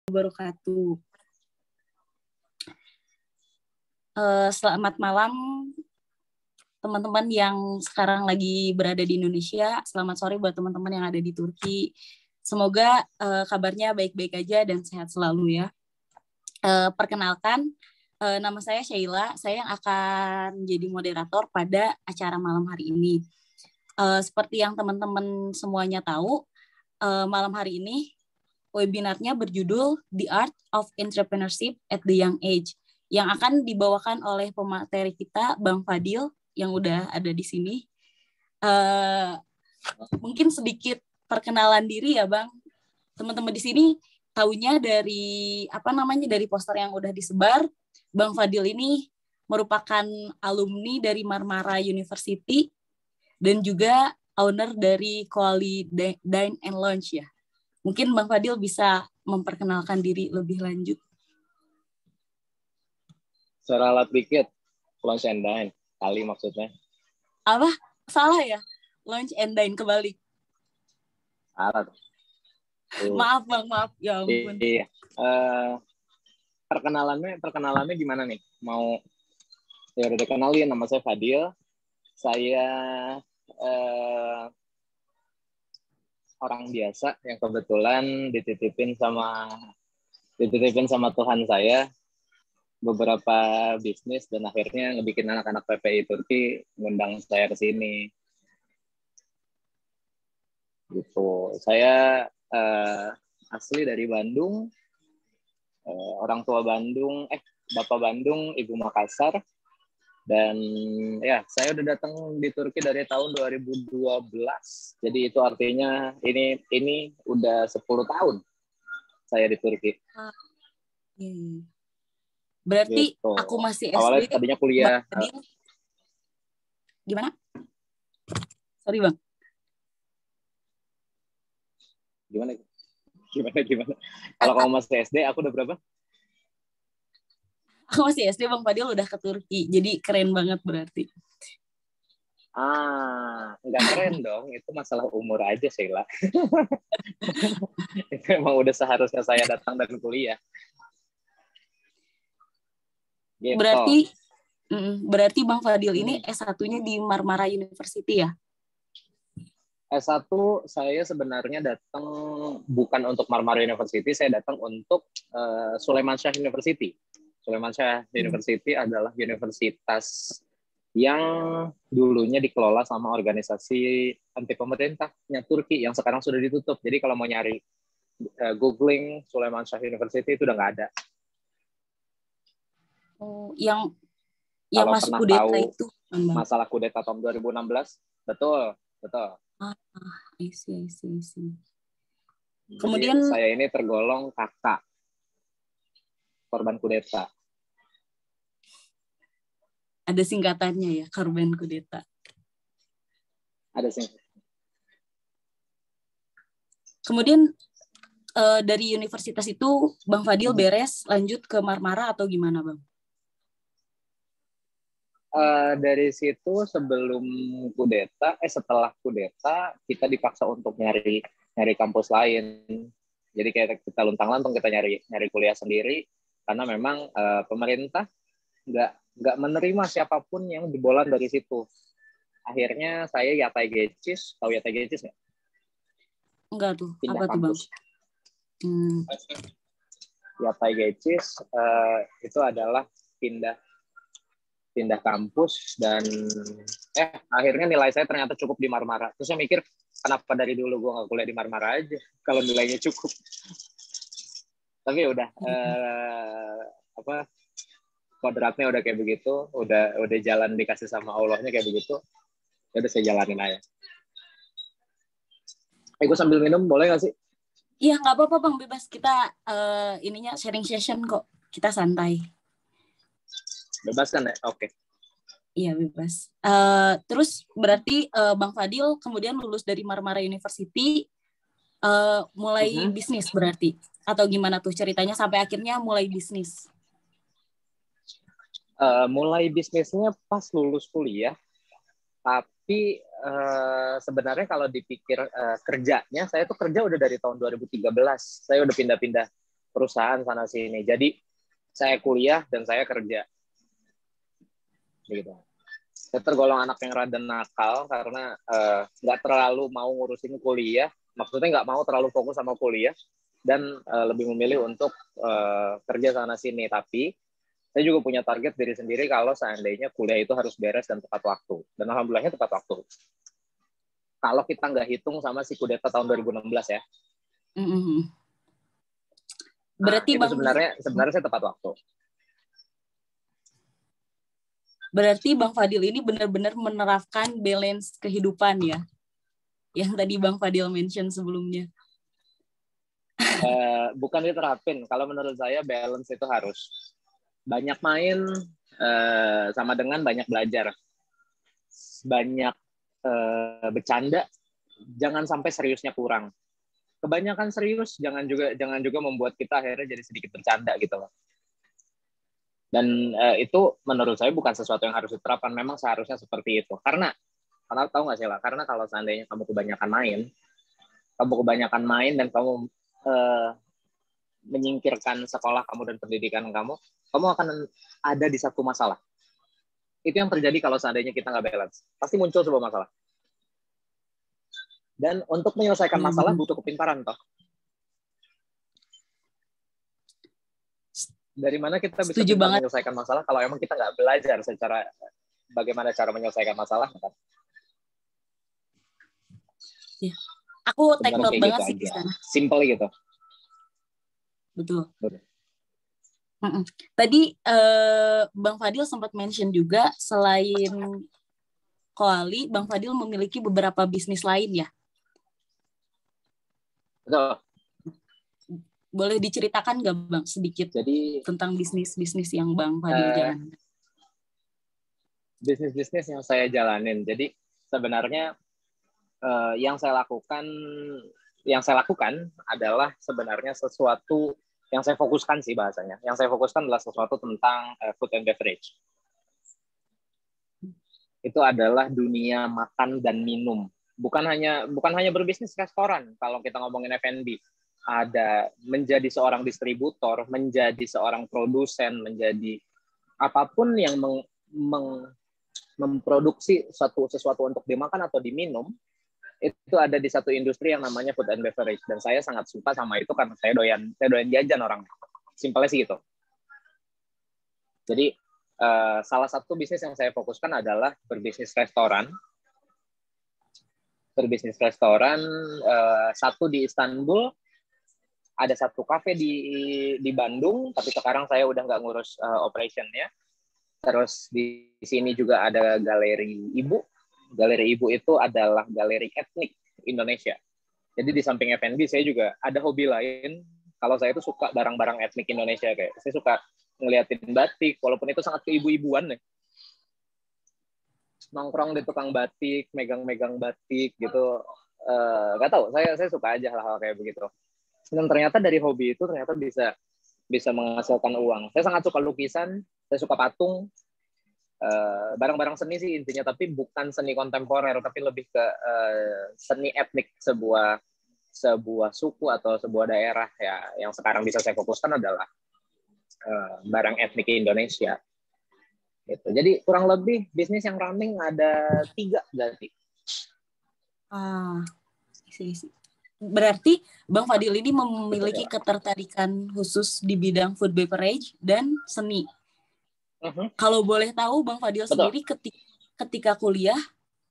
Wabarakatuh. Selamat malam teman-teman yang sekarang lagi berada di Indonesia. Selamat sore buat teman-teman yang ada di Turki. Semoga kabarnya baik-baik aja dan sehat selalu ya. Perkenalkan, nama saya Sheila. Saya yang akan jadi moderator pada acara malam hari ini. Seperti yang teman-teman semuanya tahu, malam hari ini webinarnya berjudul The Art of Entrepreneurship at the Young Age, yang akan dibawakan oleh pemateri kita, Bang Fadil, yang udah ada di sini. Mungkin sedikit perkenalan diri ya, Bang. Teman-teman di sini taunya dari dari poster yang udah disebar. Bang Fadil ini merupakan alumni dari Marmara University dan juga owner dari Kuali Dine and Lounge ya. Mungkin Bang Fadil bisa memperkenalkan diri lebih lanjut. Suara alat dikit, Lounge and Dine, kali maksudnya. Apa? Salah ya? Lounge and Dine kebalik. Alat. Maaf Bang, maaf. Ya ampun. Iya. Perkenalannya gimana nih? Mau ya udah kenalin, nama saya Fadil. Saya orang biasa yang kebetulan dititipin sama Tuhan saya beberapa bisnis dan akhirnya ngebikin anak-anak PPI Turki ngundang saya ke sini. Gitu. Saya asli dari Bandung, orang tua Bandung, Bapak Bandung, Ibu Makassar. Dan ya, saya udah datang di Turki dari tahun 2012. Jadi itu artinya ini udah 10 tahun saya di Turki. Berarti gitu. aku masih SD. Awalnya tadinya kuliah. Gimana? Sorry Bang. Gimana? Kalau kamu masih SD, aku udah berapa? Aku masih SD, Bang Fadil udah ke Turki. Jadi keren banget berarti. Nggak keren dong. Itu masalah umur aja, Sheila. Itu emang udah seharusnya saya datang dan kuliah. Gitu. Berarti Bang Fadil ini S1-nya di Marmara University ya? S1 saya sebenarnya datang bukan untuk Marmara University, saya datang untuk Sulaiman Shah University. Sulaiman Shah University adalah universitas yang dulunya dikelola sama organisasi anti pemerintahnya Turki yang sekarang sudah ditutup. Jadi kalau mau nyari googling Sulaiman Shah University itu udah nggak ada. Oh, yang kalau masuk pernah kudeta tahu itu masalah kudeta tahun 2016, betul. I see. Kemudian jadi saya ini tergolong kakak korban kudeta. Ada singkatannya ya, korban kudeta. Ada singkatan. Kemudian dari universitas itu Bang Fadil beres lanjut ke Marmara atau gimana Bang? Dari situ sebelum kudeta, setelah kudeta kita dipaksa untuk nyari kampus lain. Jadi kayak kita luntang-lantung kita nyari kuliah sendiri karena memang pemerintah nggak menerima siapapun yang jebolan dari situ. Akhirnya saya Yatay Geçiş, tahu Yatay Geçiş nggak? Enggak tuh. Pindah apa kampus. Tuh Bang? Yatay Geçiş itu adalah pindah kampus dan akhirnya nilai saya ternyata cukup di Marmara. Terus saya mikir kenapa dari dulu gue nggak kuliah di Marmara aja kalau nilainya cukup. Tapi udah kodratnya udah kayak begitu, udah jalan dikasih sama Allahnya kayak begitu. Ya udah saya jalanin aja. Gue sambil minum boleh nggak sih? Iya nggak apa-apa Bang, bebas. Kita ininya sharing session kok. Kita santai. Bebas kan ya? Oke. Iya bebas. Terus berarti Bang Fadil kemudian lulus dari Marmara University, mulai bisnis berarti? Atau gimana tuh ceritanya sampai akhirnya mulai bisnis? Mulai bisnisnya pas lulus kuliah, tapi sebenarnya kalau dipikir kerjanya, saya tuh kerja udah dari tahun 2013. Saya udah pindah-pindah perusahaan sana sini. Jadi saya kuliah dan saya kerja gitu. Saya tergolong anak yang rada nakal karena nggak terlalu mau ngurusin kuliah, maksudnya nggak mau terlalu fokus sama kuliah dan lebih memilih untuk kerja sana sini. Tapi saya juga punya target diri sendiri kalau seandainya kuliah itu harus beres dan tepat waktu. Dan alhamdulillahnya tepat waktu. Kalau kita nggak hitung sama si kudeta tahun 2016 ya. Berarti itu sebenarnya saya tepat waktu. Berarti Bang Fadil ini benar-benar menerapkan balance kehidupan ya, yang tadi Bang Fadil mention sebelumnya. Bukan diterapin. Kalau menurut saya balance itu harus. Banyak main sama dengan banyak belajar. Banyak bercanda, jangan sampai seriusnya kurang. Kebanyakan serius jangan juga membuat kita akhirnya jadi sedikit bercanda gitu loh. Dan itu menurut saya bukan sesuatu yang harus diterapkan. Memang seharusnya seperti itu. Karena tahu nggak sih lah? Karena kalau seandainya kamu kebanyakan main dan kamu menyingkirkan sekolah kamu dan pendidikan kamu akan ada di satu masalah. Itu yang terjadi kalau seandainya kita nggak balance. Pasti muncul sebuah masalah. Dan untuk menyelesaikan masalah butuh kepintaran toh. Dari mana kita bisa menyelesaikan masalah kalau emang kita nggak belajar secara bagaimana cara menyelesaikan masalah kan? Ya. Aku take note banget gitu sih. Simple gitu. Betul. Tadi Bang Fadil sempat mention juga selain Koali, Bang Fadil memiliki beberapa bisnis lain ya? Betul. Boleh diceritakan nggak Bang sedikit tentang bisnis-bisnis yang Bang Fadil jalankan? Bisnis-bisnis yang saya jalanin. Jadi sebenarnya yang saya lakukan adalah sebenarnya sesuatu yang saya fokuskan sih bahasanya. Yang saya fokuskan adalah sesuatu tentang food and beverage. Itu adalah dunia makan dan minum. Bukan hanya berbisnis restoran. Kalau kita ngomongin F&B, ada menjadi seorang distributor, menjadi seorang produsen, menjadi apapun yang memproduksi sesuatu untuk dimakan atau diminum, itu ada di satu industri yang namanya food and beverage. Dan saya sangat suka sama itu karena saya doyan jajan orang. Simpelnya sih gitu. Jadi salah satu bisnis yang saya fokuskan adalah berbisnis restoran. Satu di Istanbul, ada satu kafe di Bandung, tapi sekarang saya udah nggak ngurus operationnya. Terus di sini juga ada Galeri Ibu. Galeri Ibu itu adalah galeri etnik Indonesia. Jadi di samping F&B saya juga ada hobi lain. Kalau saya itu suka barang-barang etnik Indonesia, kayak saya suka ngeliatin batik, walaupun itu sangat keibu-ibuan nih. Nongkrong di tukang batik, megang-megang batik gitu. Nggak tahu, saya suka aja hal-hal kayak begitu. Dan ternyata dari hobi itu ternyata bisa menghasilkan uang. Saya sangat suka lukisan, saya suka patung, barang-barang seni sih intinya, tapi bukan seni kontemporer, tapi lebih ke seni etnik sebuah suku atau sebuah daerah ya. Yang sekarang bisa saya fokuskan adalah barang etnik Indonesia. Gitu. Jadi kurang lebih bisnis yang running ada 3 berarti. Berarti Bang Fadil ini memiliki ketertarikan khusus di bidang food beverage dan seni. Kalau boleh tahu Bang Fadil sendiri ketika kuliah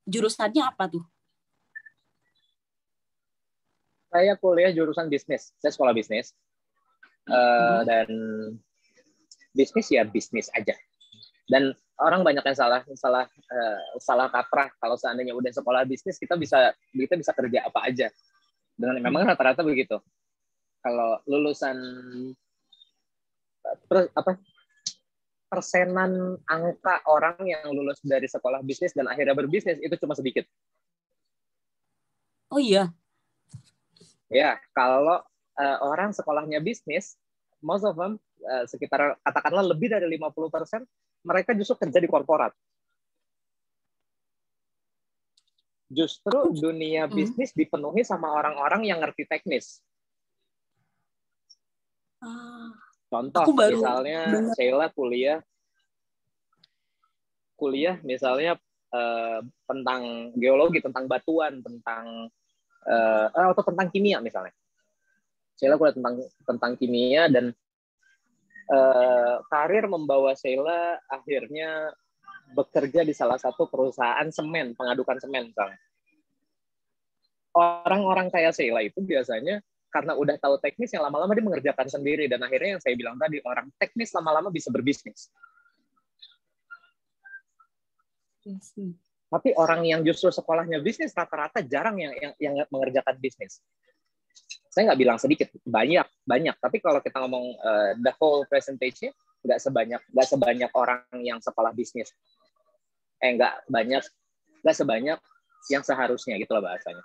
jurusannya apa tuh? Saya kuliah jurusan bisnis. Saya sekolah bisnis. Dan bisnis ya bisnis aja. Dan orang banyak yang salah kaprah kalau seandainya udah sekolah bisnis kita bisa kerja apa aja. Dan memang rata-rata begitu. Kalau lulusan persenan angka orang yang lulus dari sekolah bisnis dan akhirnya berbisnis itu cuma sedikit. Oh iya. Ya, kalau orang sekolahnya bisnis, most of them sekitar katakanlah lebih dari 50% mereka justru kerja di korporat. Justru dunia bisnis dipenuhi sama orang-orang yang ngerti teknis. Ah, Contoh, aku baru misalnya dengar. Sheila kuliah misalnya tentang geologi, tentang batuan, atau tentang kimia misalnya. Sheila kuliah tentang kimia dan karir membawa Sheila akhirnya bekerja di salah satu perusahaan semen, pengadukan semen misalnya. Orang-orang kayak Sheila itu biasanya karena udah tahu teknis yang lama-lama dia mengerjakan sendiri dan akhirnya yang saya bilang tadi orang teknis lama-lama bisa berbisnis. Tapi orang yang justru sekolahnya bisnis rata-rata jarang yang mengerjakan bisnis. Saya nggak bilang sedikit, banyak. Tapi kalau kita ngomong the whole presentation, nggak sebanyak orang yang sekolah bisnis. Nggak sebanyak yang seharusnya gitulah bahasanya.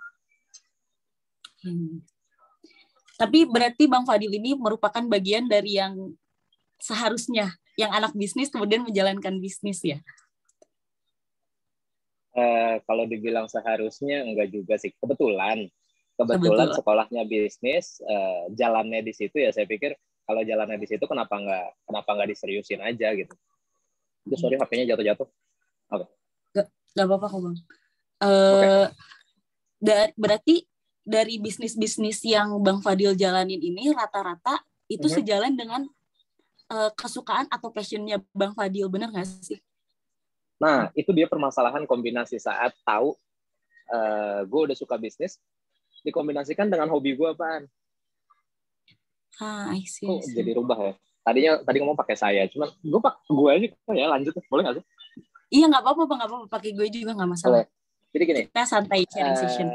Tapi berarti Bang Fadil ini merupakan bagian dari yang seharusnya, yang anak bisnis kemudian menjalankan bisnis ya? Kalau dibilang seharusnya enggak juga sih. Kebetulan sekolahnya bisnis, jalannya di situ ya saya pikir kalau jalannya di situ kenapa nggak diseriusin aja gitu. Itu sorry HP-nya jatuh-jatuh. Oke. Nggak apa-apa kok Bang. Berarti dari bisnis-bisnis yang Bang Fadil jalanin ini rata-rata itu sejalan dengan kesukaan atau passionnya Bang Fadil, benar nggak sih? Nah, itu dia permasalahan kombinasi saat tahu gue udah suka bisnis, dikombinasikan dengan hobi gue apaan. I see. Kok jadi rubah ya? Tadi ngomong pakai saya, cuman gue aja ya lanjut, boleh nggak sih? Iya nggak apa-apa, nggak apa-apa. Pakai gue juga nggak masalah. Boleh. Jadi gini. Kita santai sharing session.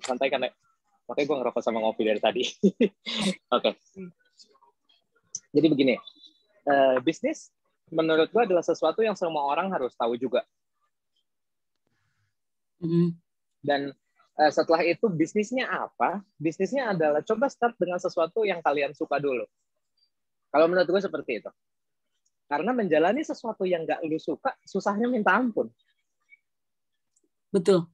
Santai kan ya? Makanya gue ngerokok sama ngopi dari tadi. Oke. Jadi begini, bisnis menurut gue adalah sesuatu yang semua orang harus tahu juga. Dan setelah itu bisnisnya apa? Bisnisnya adalah coba start dengan sesuatu yang kalian suka dulu. Kalau menurut gue seperti itu. Karena menjalani sesuatu yang gak lu suka, susahnya minta ampun. Betul.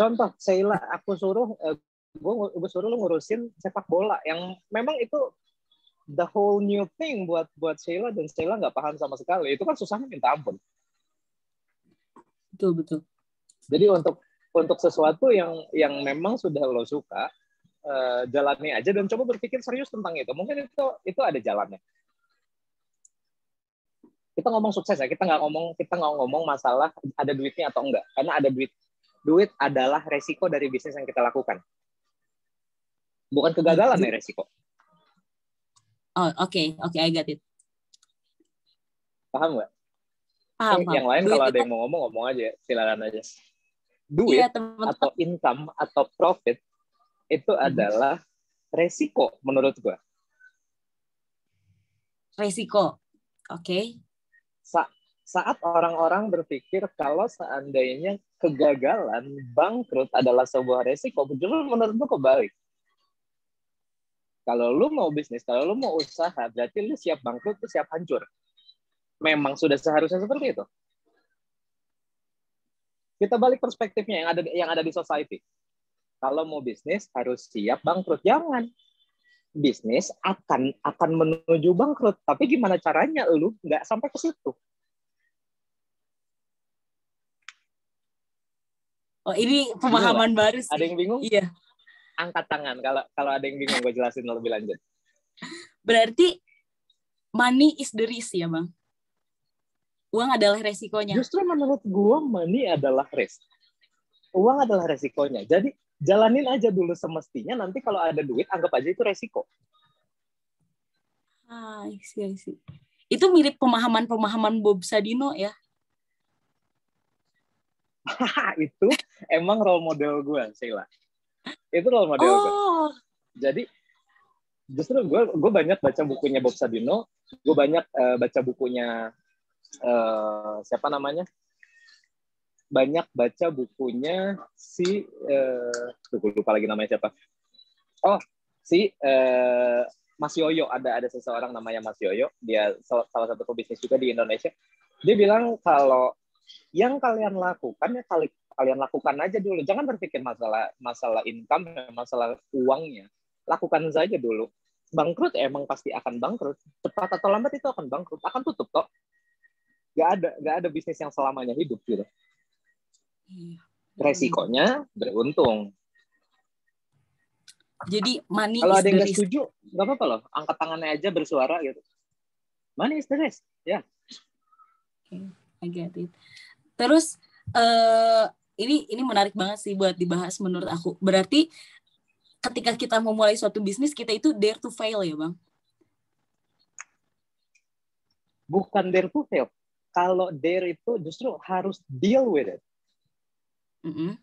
Contoh, Sheila, gue suruh lu ngurusin sepak bola yang memang itu the whole new thing buat Sheila dan Sheila nggak paham sama sekali. Itu kan susahnya minta ampun. Betul. Jadi untuk sesuatu yang memang sudah lo suka, jalani aja dan coba berpikir serius tentang itu. Mungkin itu ada jalannya. Kita ngomong sukses ya, kita nggak ngomong masalah ada duitnya atau enggak, karena ada duit adalah resiko dari bisnis yang kita lakukan. Bukan kegagalan ya resiko. Oh, oke, I got it. Paham nggak? Paham. Yang lain duit kalau ada yang mau ngomong aja, silakan aja. Duit atau income atau profit itu adalah resiko menurut gua. Resiko, oke. Saat orang-orang berpikir kalau seandainya kegagalan, bangkrut adalah sebuah resiko, justru menurut gua kebalik. Kalau lu mau bisnis, kalau lu mau usaha, berarti lu siap bangkrut, lu siap hancur. Memang sudah seharusnya seperti itu. Kita balik perspektifnya yang ada di society. Kalau mau bisnis harus siap bangkrut. Jangan. Bisnis akan menuju bangkrut. Tapi gimana caranya lu nggak sampai ke situ? Oh, ini pemahaman baru sih. Ada yang bingung? Iya. Angkat tangan kalau ada yang bingung, gue jelasin lebih lanjut. Berarti money is the risk ya, Bang? Uang adalah resikonya. Justru menurut gue money adalah risk. Uang adalah resikonya. Jadi jalanin aja dulu semestinya, nanti kalau ada duit anggap aja itu resiko. I see. Itu mirip pemahaman Bob Sadino ya? Itu emang role model gue, Sheila. Itu role model gue. Jadi justru gue banyak baca bukunya Bob Sadino, gue banyak baca bukunya siapa namanya? Banyak baca bukunya si gue lupa lagi namanya siapa. Oh, si Mas Yoyo, ada seseorang namanya Mas Yoyo, dia salah satu pebisnis juga di Indonesia. Dia bilang kalau yang kalian lakukan ya kalian lakukan aja dulu. Jangan berpikir masalah income, masalah uangnya. lakukan saja dulu. Bangkrut emang pasti akan bangkrut. Cepat atau lambat itu akan bangkrut, akan tutup kok. Gak ada bisnis yang selamanya hidup gitu. Resikonya beruntung. Jadi money Kalau is ada yang the nggak risk. setuju, nggak apa-apa loh. Angkat tangannya aja bersuara gitu. Money is the risk. Ya. Okay, I get it. Terus ini menarik banget sih buat dibahas menurut aku. Berarti ketika kita memulai suatu bisnis, kita itu dare to fail ya, Bang? Bukan dare to fail. Kalau dare itu justru harus deal with it. Mm-hmm.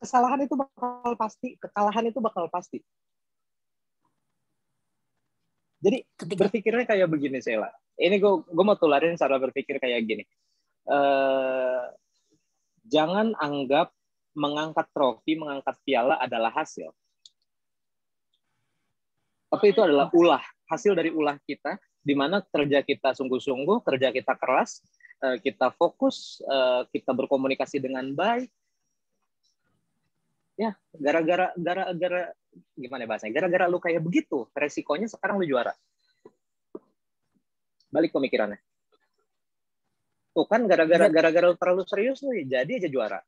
Kesalahan itu bakal pasti, kekalahan itu bakal pasti. Jadi berpikirnya kayak begini, Sheila. Ini gue mau tularin cara berpikir kayak gini. Jangan anggap mengangkat trofi, mengangkat piala adalah hasil. Tapi itu adalah hasil dari ulah kita, di mana kerja kita sungguh-sungguh, kerja kita keras, kita fokus, kita berkomunikasi dengan baik. Ya, gara-gara gimana bahasanya? Gara-gara lu kayak begitu, resikonya sekarang lu juara. Balik pemikirannya. Tuh kan gara-gara lu terlalu serius lu jadi aja juara.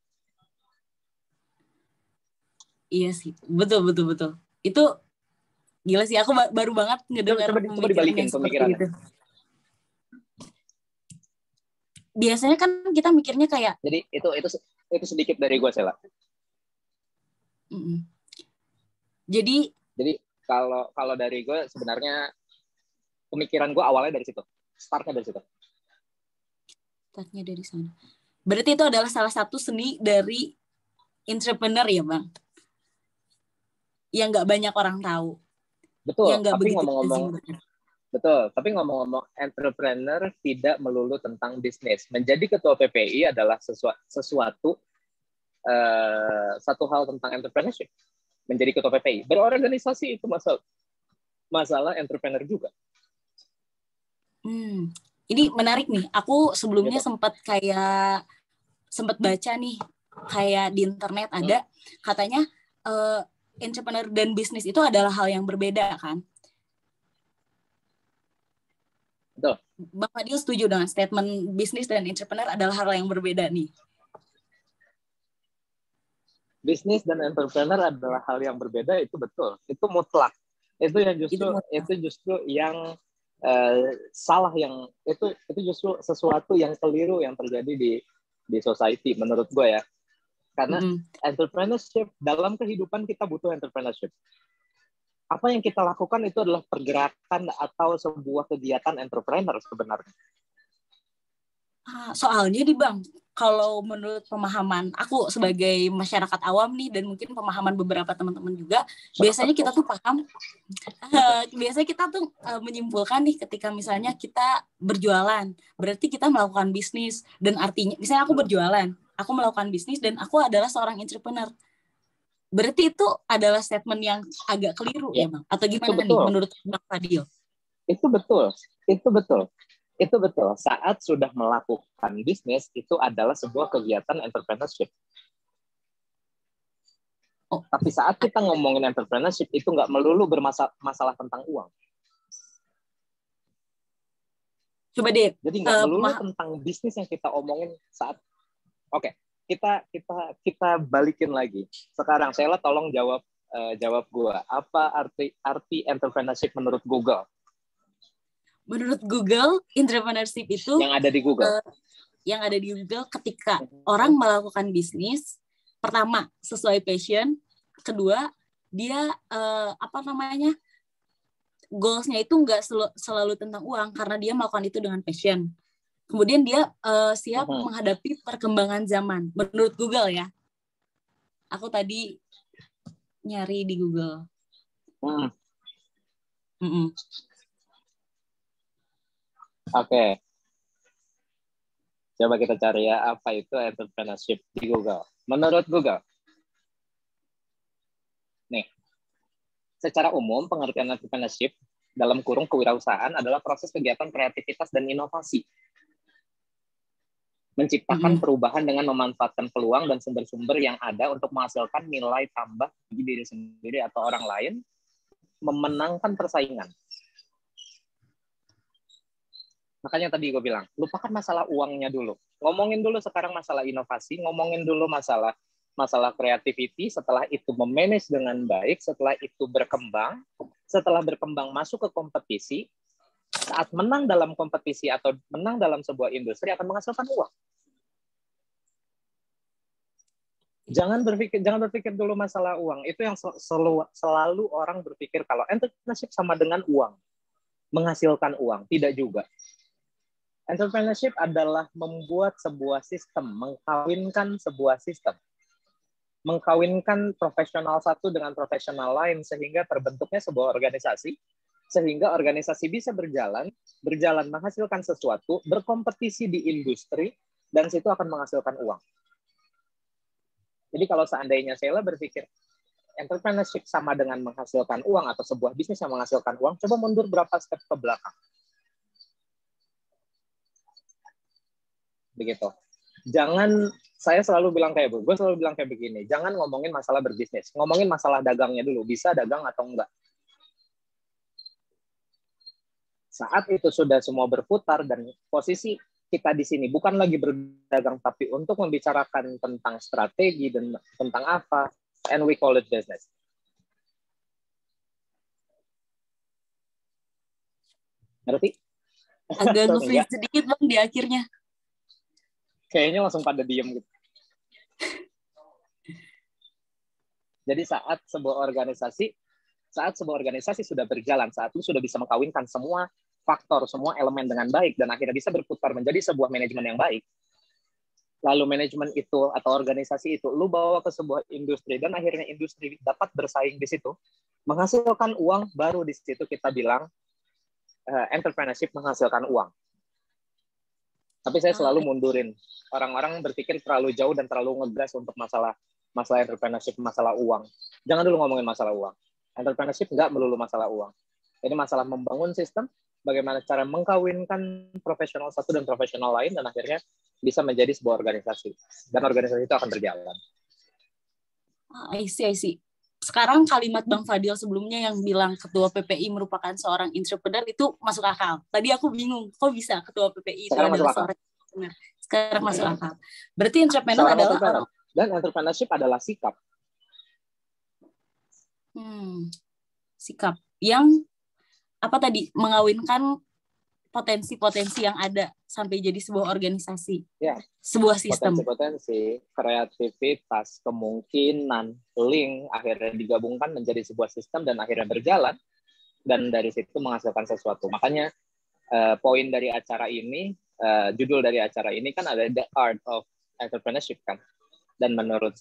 Iya sih, betul. Itu gila sih, aku baru banget ngedengar coba dibalikin pemikirannya. Itu. Biasanya kan kita mikirnya kayak. Jadi itu sedikit dari gue, Sheila. Jadi kalau dari gue sebenarnya pemikiran gue awalnya dari situ, startnya dari sana. Berarti itu adalah salah satu seni dari entrepreneur ya, Bang, yang nggak banyak orang tahu. Betul. Tapi ngomong-ngomong entrepreneur tidak melulu tentang bisnis. Menjadi ketua PPI adalah sesuatu satu hal tentang entrepreneurship. Menjadi ketua PPI, berorganisasi itu masalah entrepreneur juga. Ini menarik nih. Aku sebelumnya sempat baca nih, kayak di internet ada katanya entrepreneur dan bisnis itu adalah hal yang berbeda kan? Betul. Bang Fadil setuju dengan statement bisnis dan entrepreneur adalah hal yang berbeda nih? Bisnis dan entrepreneur adalah hal yang berbeda, itu betul. Itu mutlak. Itu justru yang salah, yang itu justru sesuatu yang keliru yang terjadi di society menurut gue ya. Karena entrepreneurship, dalam kehidupan kita butuh entrepreneurship. Apa yang kita lakukan itu adalah pergerakan atau sebuah kegiatan entrepreneur sebenarnya. Soalnya Bang, kalau menurut pemahaman aku sebagai masyarakat awam nih, dan mungkin pemahaman beberapa teman-teman juga, biasanya kita tuh menyimpulkan nih ketika misalnya kita berjualan, berarti kita melakukan bisnis, dan artinya misalnya aku berjualan, aku melakukan bisnis, dan aku adalah seorang entrepreneur. Berarti itu adalah statement yang agak keliru ya Bang? Atau gimana nih menurut Bang Fadil? Itu betul. Saat sudah melakukan bisnis, itu adalah sebuah kegiatan entrepreneurship. Tapi saat kita ngomongin entrepreneurship, itu nggak melulu bermasalah tentang uang. Coba deh. Jadi nggak melulu tentang bisnis yang kita omongin saat. Oke, kita balikin lagi. Sekarang Sheila tolong jawab gua. Apa arti entrepreneurship menurut Google? Menurut Google, entrepreneurship itu yang ada di Google. Ketika orang melakukan bisnis, pertama sesuai passion, kedua dia goals-nya itu nggak selalu tentang uang karena dia melakukan itu dengan passion. Kemudian dia siap menghadapi perkembangan zaman. Menurut Google ya. Aku tadi nyari di Google. Oke. Coba kita cari ya, apa itu entrepreneurship di Google. Menurut Google. Nih. Secara umum, pengertian entrepreneurship dalam kurung kewirausahaan adalah proses kegiatan kreativitas dan inovasi menciptakan perubahan dengan memanfaatkan peluang dan sumber-sumber yang ada untuk menghasilkan nilai tambah bagi diri sendiri atau orang lain, memenangkan persaingan. Makanya tadi gue bilang, lupakan masalah uangnya dulu. Ngomongin dulu sekarang masalah inovasi, ngomongin dulu masalah creativity, setelah itu memanage dengan baik, setelah itu berkembang, setelah berkembang masuk ke kompetisi, saat menang dalam kompetisi atau menang dalam sebuah industri akan menghasilkan uang. Jangan berpikir dulu masalah uang. Itu yang selalu orang berpikir kalau entrepreneurship sama dengan uang, menghasilkan uang. Tidak juga. Entrepreneurship adalah membuat sebuah sistem, mengkawinkan sebuah sistem. Mengkawinkan profesional satu dengan profesional lain sehingga terbentuknya sebuah organisasi, sehingga organisasi bisa berjalan menghasilkan sesuatu, berkompetisi di industri, dan situ akan menghasilkan uang. Jadi kalau seandainya Sheila berpikir entrepreneurship sama dengan menghasilkan uang atau sebuah bisnis yang menghasilkan uang, coba mundur berapa step ke belakang. Begitu. Jangan, saya selalu bilang gue selalu bilang kayak begini, jangan ngomongin masalah berbisnis, ngomongin masalah dagangnya dulu, bisa dagang atau enggak. Saat itu sudah semua berputar dan posisi kita di sini bukan lagi berdagang, tapi untuk membicarakan tentang strategi dan tentang apa, and we call it business. Ngerti? Agak nge-freeze sedikit Bang di akhirnya. Kayaknya langsung pada diem gitu. Jadi saat sebuah organisasi sudah berjalan, saat itu sudah bisa mengkawinkan semua faktor, semua elemen dengan baik, dan akhirnya bisa berputar menjadi sebuah manajemen yang baik. Lalu manajemen itu atau organisasi itu lu bawa ke sebuah industri, dan akhirnya industri dapat bersaing di situ, menghasilkan uang, baru di situ kita bilang entrepreneurship menghasilkan uang. Tapi saya selalu mundurin. Orang-orang berpikir terlalu jauh dan terlalu ngegas untuk masalah entrepreneurship, masalah uang. Jangan dulu ngomongin masalah uang. Entrepreneurship nggak melulu masalah uang. Jadi masalah membangun sistem, bagaimana cara mengkawinkan profesional satu dan profesional lain, dan akhirnya bisa menjadi sebuah organisasi. Dan organisasi itu akan berjalan. I see. Sekarang kalimat Bang Fadil sebelumnya yang bilang ketua PPI merupakan seorang entrepreneur itu masuk akal. Tadi aku bingung, kok bisa ketua PPI itu adalah seorang entrepreneur. Sekarang masuk akal. Berarti entrepreneur adalah orang. Dan entrepreneurship adalah sikap. Sikap yang apa tadi, mengawinkan potensi-potensi yang ada sampai jadi sebuah organisasi, ya, sebuah sistem. Potensi, kreativitas, kemungkinan, link, akhirnya digabungkan menjadi sebuah sistem dan akhirnya berjalan, dan dari situ menghasilkan sesuatu. Makanya poin dari acara ini, judul dari acara ini kan ada The Art of Entrepreneurship kan. Dan menurut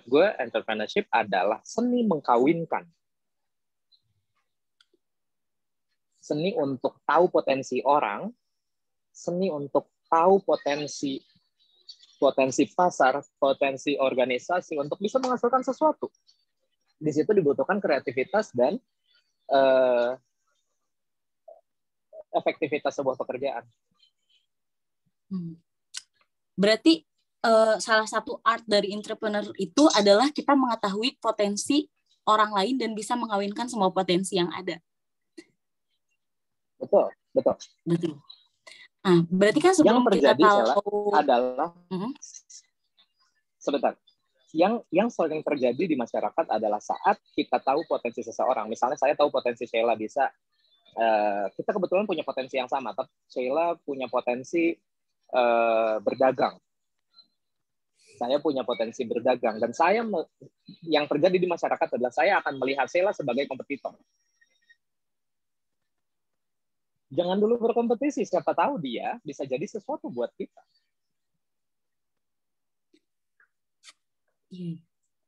gue, entrepreneurship adalah seni mengkawinkan. Seni untuk tahu potensi orang, seni untuk tahu potensi pasar, potensi organisasi untuk bisa menghasilkan sesuatu. Di situ dibutuhkan kreativitas dan efektivitas sebuah pekerjaan. Berarti salah satu art dari entrepreneur itu adalah kita mengetahui potensi orang lain dan bisa mengawinkan semua potensi yang ada. Betul. Nah, berarti kan sebelum yang terjadi, kita tahu adalah sebentar. Yang sering terjadi di masyarakat adalah saat kita tahu potensi seseorang. Misalnya saya tahu potensi Sheila bisa, kita kebetulan punya potensi yang sama, tapi Sheila punya potensi berdagang. Saya punya potensi berdagang, dan yang terjadi di masyarakat adalah saya akan melihat Sheila sebagai kompetitor. Jangan dulu berkompetisi, siapa tahu dia bisa jadi sesuatu buat kita.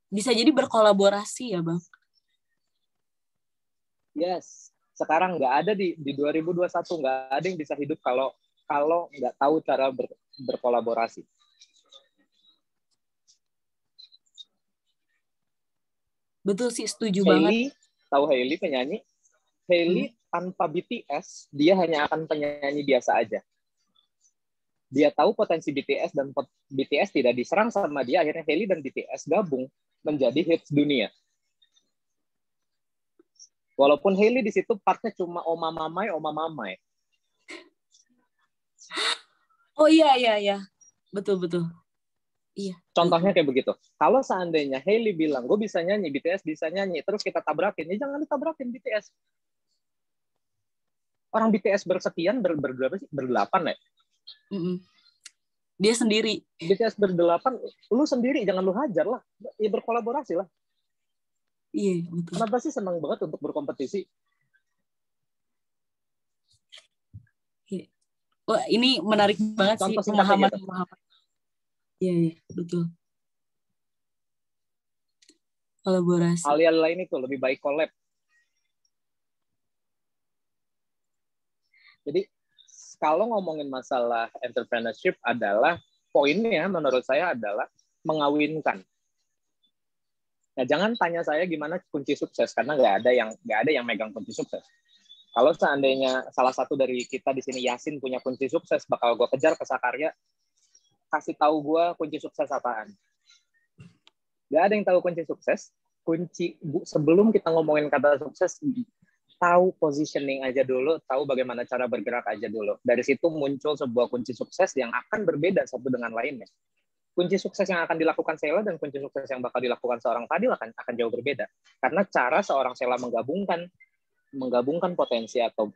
Bisa jadi berkolaborasi ya, Bang? Yes. Sekarang nggak ada di 2021, nggak ada yang bisa hidup kalau nggak tahu cara berkolaborasi. Betul sih, setuju banget. Tahu Hailey penyanyi? Hailey tanpa BTS, dia hanya akan penyanyi biasa aja. dia tahu potensi BTS dan BTS tidak diserang sama dia, akhirnya Hailey dan BTS gabung menjadi hits dunia. Walaupun Hailey di situ partnya cuma Oma Mamai. Oh iya iya iya. Betul betul. Iya. Contohnya kayak begitu. Kalau seandainya Hailey bilang, gue bisa nyanyi, BTS bisa nyanyi, terus kita tabrakin, ya jangan ditabrakin BTS. Orang BTS bersekian, berberapa sih? Berdelapan ya? Dia sendiri. BTS berdelapan, lu sendiri, jangan lu hajar lah. Ya berkolaborasi lah. Iya, betul. Kenapa sih senang banget untuk berkompetisi? Wah, ini menarik banget sih pemahaman. Iya, iya, betul. Kolaborasi. Hal-hal lain itu lebih baik collab. Jadi kalau ngomongin masalah entrepreneurship adalah poinnya menurut saya adalah mengawinkan. Nah, jangan tanya saya gimana kunci sukses karena nggak ada yang megang kunci sukses. Kalau seandainya salah satu dari kita di sini Yasin punya kunci sukses, bakal gue kejar ke Sakarya, kasih tahu gue kunci sukses apaan. Gak ada yang tahu kunci sukses. Sebelum kita ngomongin kata sukses, tahu positioning aja dulu, tahu bagaimana cara bergerak aja dulu. Dari situ muncul sebuah kunci sukses yang akan berbeda satu dengan lainnya. Kunci sukses yang akan dilakukan Sheila dan kunci sukses yang bakal dilakukan seorang Fadil akan jauh berbeda. Karena cara seorang Sheila menggabungkan potensi atau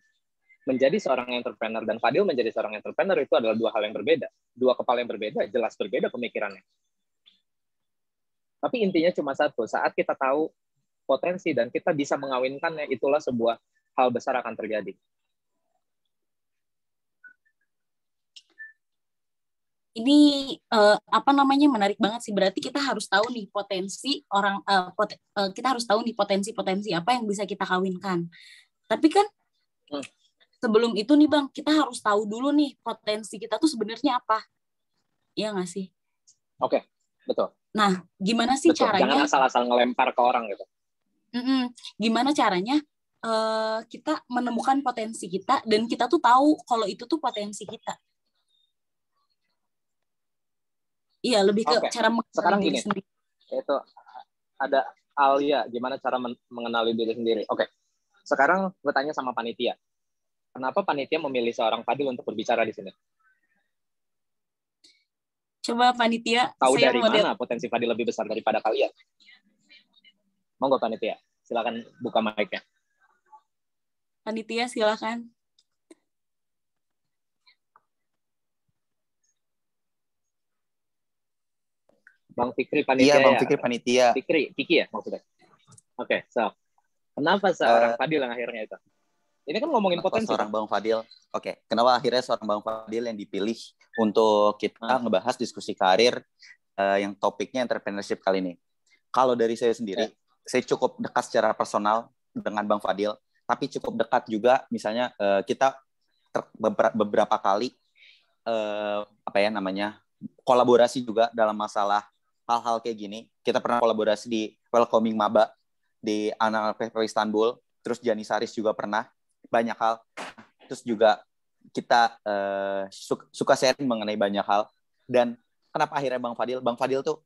menjadi seorang entrepreneur dan Fadil menjadi seorang entrepreneur itu adalah dua hal yang berbeda. Dua kepala yang berbeda, jelas berbeda pemikirannya. Tapi intinya cuma satu, saat kita tahu potensi dan kita bisa mengawinkannya, itulah sebuah hal besar akan terjadi. Ini menarik banget sih. Berarti kita harus tahu nih potensi orang, kita harus tahu nih potensi apa yang bisa kita kawinkan. Tapi kan sebelum itu nih Bang, kita harus tahu dulu nih potensi kita tuh sebenarnya apa. Iya nggak sih? Oke, betul. Nah, gimana sih caranya? Jangan asal-asal ngelempar ke orang gitu. Gimana caranya kita menemukan potensi kita dan kita tuh tahu kalau itu tuh potensi kita. Iya, lebih ke cara mengenali diri sendiri. Itu ada Alia, gimana cara mengenali diri sendiri. Oke, sekarang gue tanya sama panitia. Kenapa panitia memilih seorang Fadil untuk berbicara di sini? Coba panitia. Tahu dari mana potensi Fadil lebih besar daripada kalian? Monggo panitia, silakan buka mic-nya. Panitia silakan. Bang Fikri panitia. Iya, Bang Fikri panitia. Kiki ya maksudnya. Oke, so kenapa seorang Fadil yang akhirnya itu? Ini kan ngomongin potensi. Seorang Bang Fadil. Oke, kenapa akhirnya seorang Bang Fadil yang dipilih untuk kita ngebahas diskusi karir yang topiknya entrepreneurship kali ini? Kalau dari saya sendiri, saya cukup dekat secara personal dengan Bang Fadil, tapi cukup dekat juga misalnya kita beberapa kali kolaborasi juga dalam masalah hal-hal kayak gini. Kita pernah kolaborasi di Welcoming Maba di ANLPP Istanbul, terus Janisaris juga pernah, banyak hal. Terus juga kita suka sharing mengenai banyak hal. Dan kenapa akhirnya Bang Fadil tuh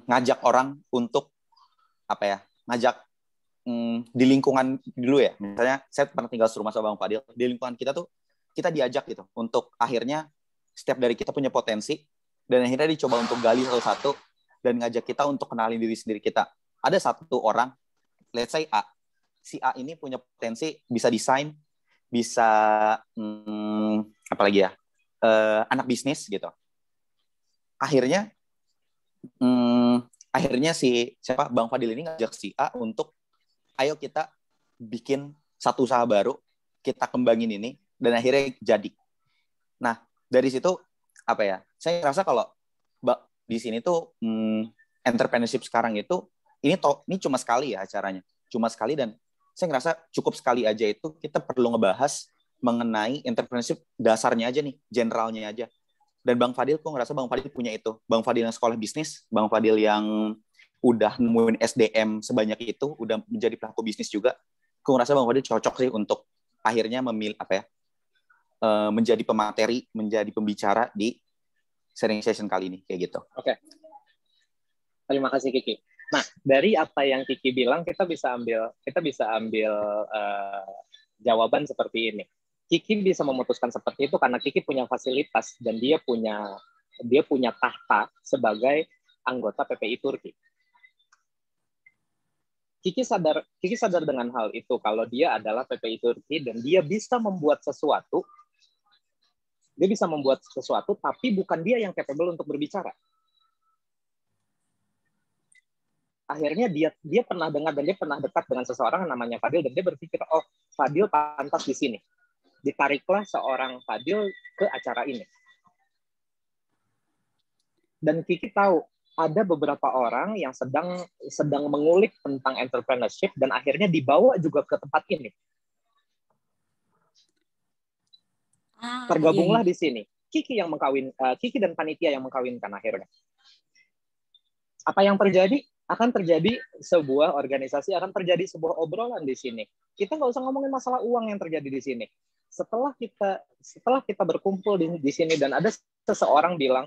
ngajak orang untuk ngajak di lingkungan dulu ya. Misalnya saya pernah tinggal serumah sama Bang Fadil, di lingkungan kita tuh kita diajak gitu untuk akhirnya setiap dari kita punya potensi dan akhirnya dicoba untuk gali satu-satu dan ngajak kita untuk kenalin diri sendiri kita. Ada satu orang, let's say A. Si A ini punya potensi bisa desain, bisa anak bisnis gitu. Akhirnya si Bang Fadil ini ngajak si A untuk ayo kita bikin satu usaha baru, kita kembangin ini dan akhirnya jadi. Nah, dari situ saya rasa kalau di sini tuh entrepreneurship sekarang itu ini cuma sekali ya acaranya. Cuma sekali dan saya ngerasa cukup sekali aja itu kita perlu ngebahas mengenai entrepreneurship dasarnya aja nih, generalnya aja. Dan Bang Fadil, kok ngerasa Bang Fadil punya itu. Bang Fadil yang sekolah bisnis, Bang Fadil yang udah nemuin SDM sebanyak itu, udah menjadi pelaku bisnis juga. Kok ngerasa Bang Fadil cocok sih untuk akhirnya memilih menjadi pemateri, menjadi pembicara di sharing session kali ini kayak gitu. Oke. Terima kasih Kiki. Nah, dari apa yang Kiki bilang kita bisa ambil jawaban seperti ini. Kiki bisa memutuskan seperti itu karena Kiki punya fasilitas dan dia punya tahta sebagai anggota PPI Turki. Kiki sadar dengan hal itu kalau dia adalah PPI Turki dan dia bisa membuat sesuatu. Dia bisa membuat sesuatu tapi bukan dia yang capable untuk berbicara. Akhirnya dia pernah dengar dan dia pernah dekat dengan seseorang yang namanya Fadil dan dia berpikir, oh Fadil pantas di sini. Ditariklah seorang Fadil ke acara ini. Dan Kiki tahu ada beberapa orang yang sedang mengulik tentang entrepreneurship dan akhirnya dibawa juga ke tempat ini. Tergabunglah di sini. Kiki dan panitia yang mengkawinkan akhirnya. Apa yang terjadi? Akan terjadi sebuah organisasi, akan terjadi sebuah obrolan di sini. Kita nggak usah ngomongin masalah uang yang terjadi di sini. Setelah kita berkumpul di sini dan ada seseorang bilang,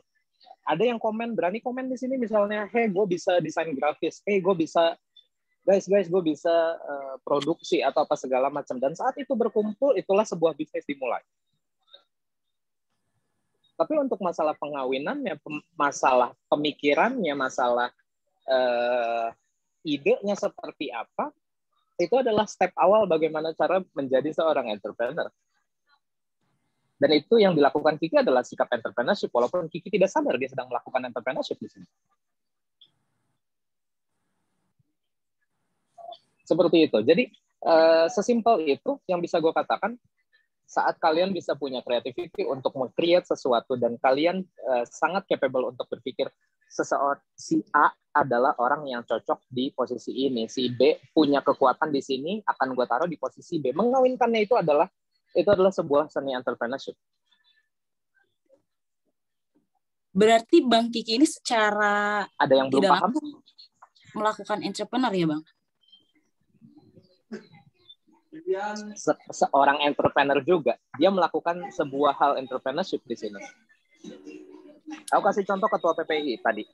ada yang berani komen di sini misalnya, hey gue bisa desain grafis, hey gue bisa, guys gue bisa produksi atau apa segala macam. Dan saat itu berkumpul, itulah sebuah bisnis dimulai. Tapi untuk masalah pengawinannya, masalah pemikirannya, masalah idenya seperti apa, itu adalah step awal bagaimana cara menjadi seorang entrepreneur. Dan itu yang dilakukan Kiki adalah sikap entrepreneurship, walaupun Kiki tidak sadar dia sedang melakukan entrepreneurship di sini. Seperti itu. Jadi sesimpel itu yang bisa gue katakan. Saat kalian bisa punya creativity untuk meng-create sesuatu dan kalian sangat capable untuk berpikir si A adalah orang yang cocok di posisi ini, si B punya kekuatan di sini, akan gue taruh di posisi B. Mengawinkannya itu adalah sebuah seni entrepreneurship. Berarti Bang Kiki ini secara ada yang belum paham melakukan entrepreneur ya Bang? Seorang entrepreneur juga, dia melakukan sebuah hal entrepreneurship di sini. Aku kasih contoh ketua PPI tadi.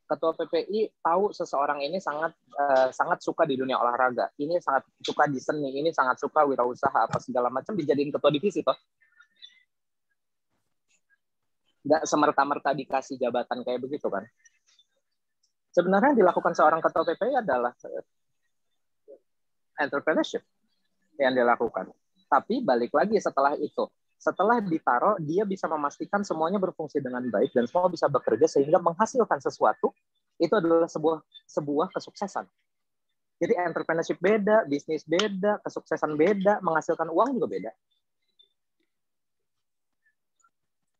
Ketua PPI tahu seseorang ini sangat suka di dunia olahraga, ini sangat suka di seni, ini sangat suka wirausaha apa segala macam, dijadiin ketua divisi toh. Nggak semerta-merta dikasih jabatan kayak begitu kan. Sebenarnya yang dilakukan seorang ketua PPI adalah entrepreneurship yang dilakukan. Tapi balik lagi setelah itu, setelah ditaruh, dia bisa memastikan semuanya berfungsi dengan baik dan semua bisa bekerja sehingga menghasilkan sesuatu. Itu adalah sebuah kesuksesan. Jadi entrepreneurship beda, bisnis beda, kesuksesan beda, menghasilkan uang juga beda.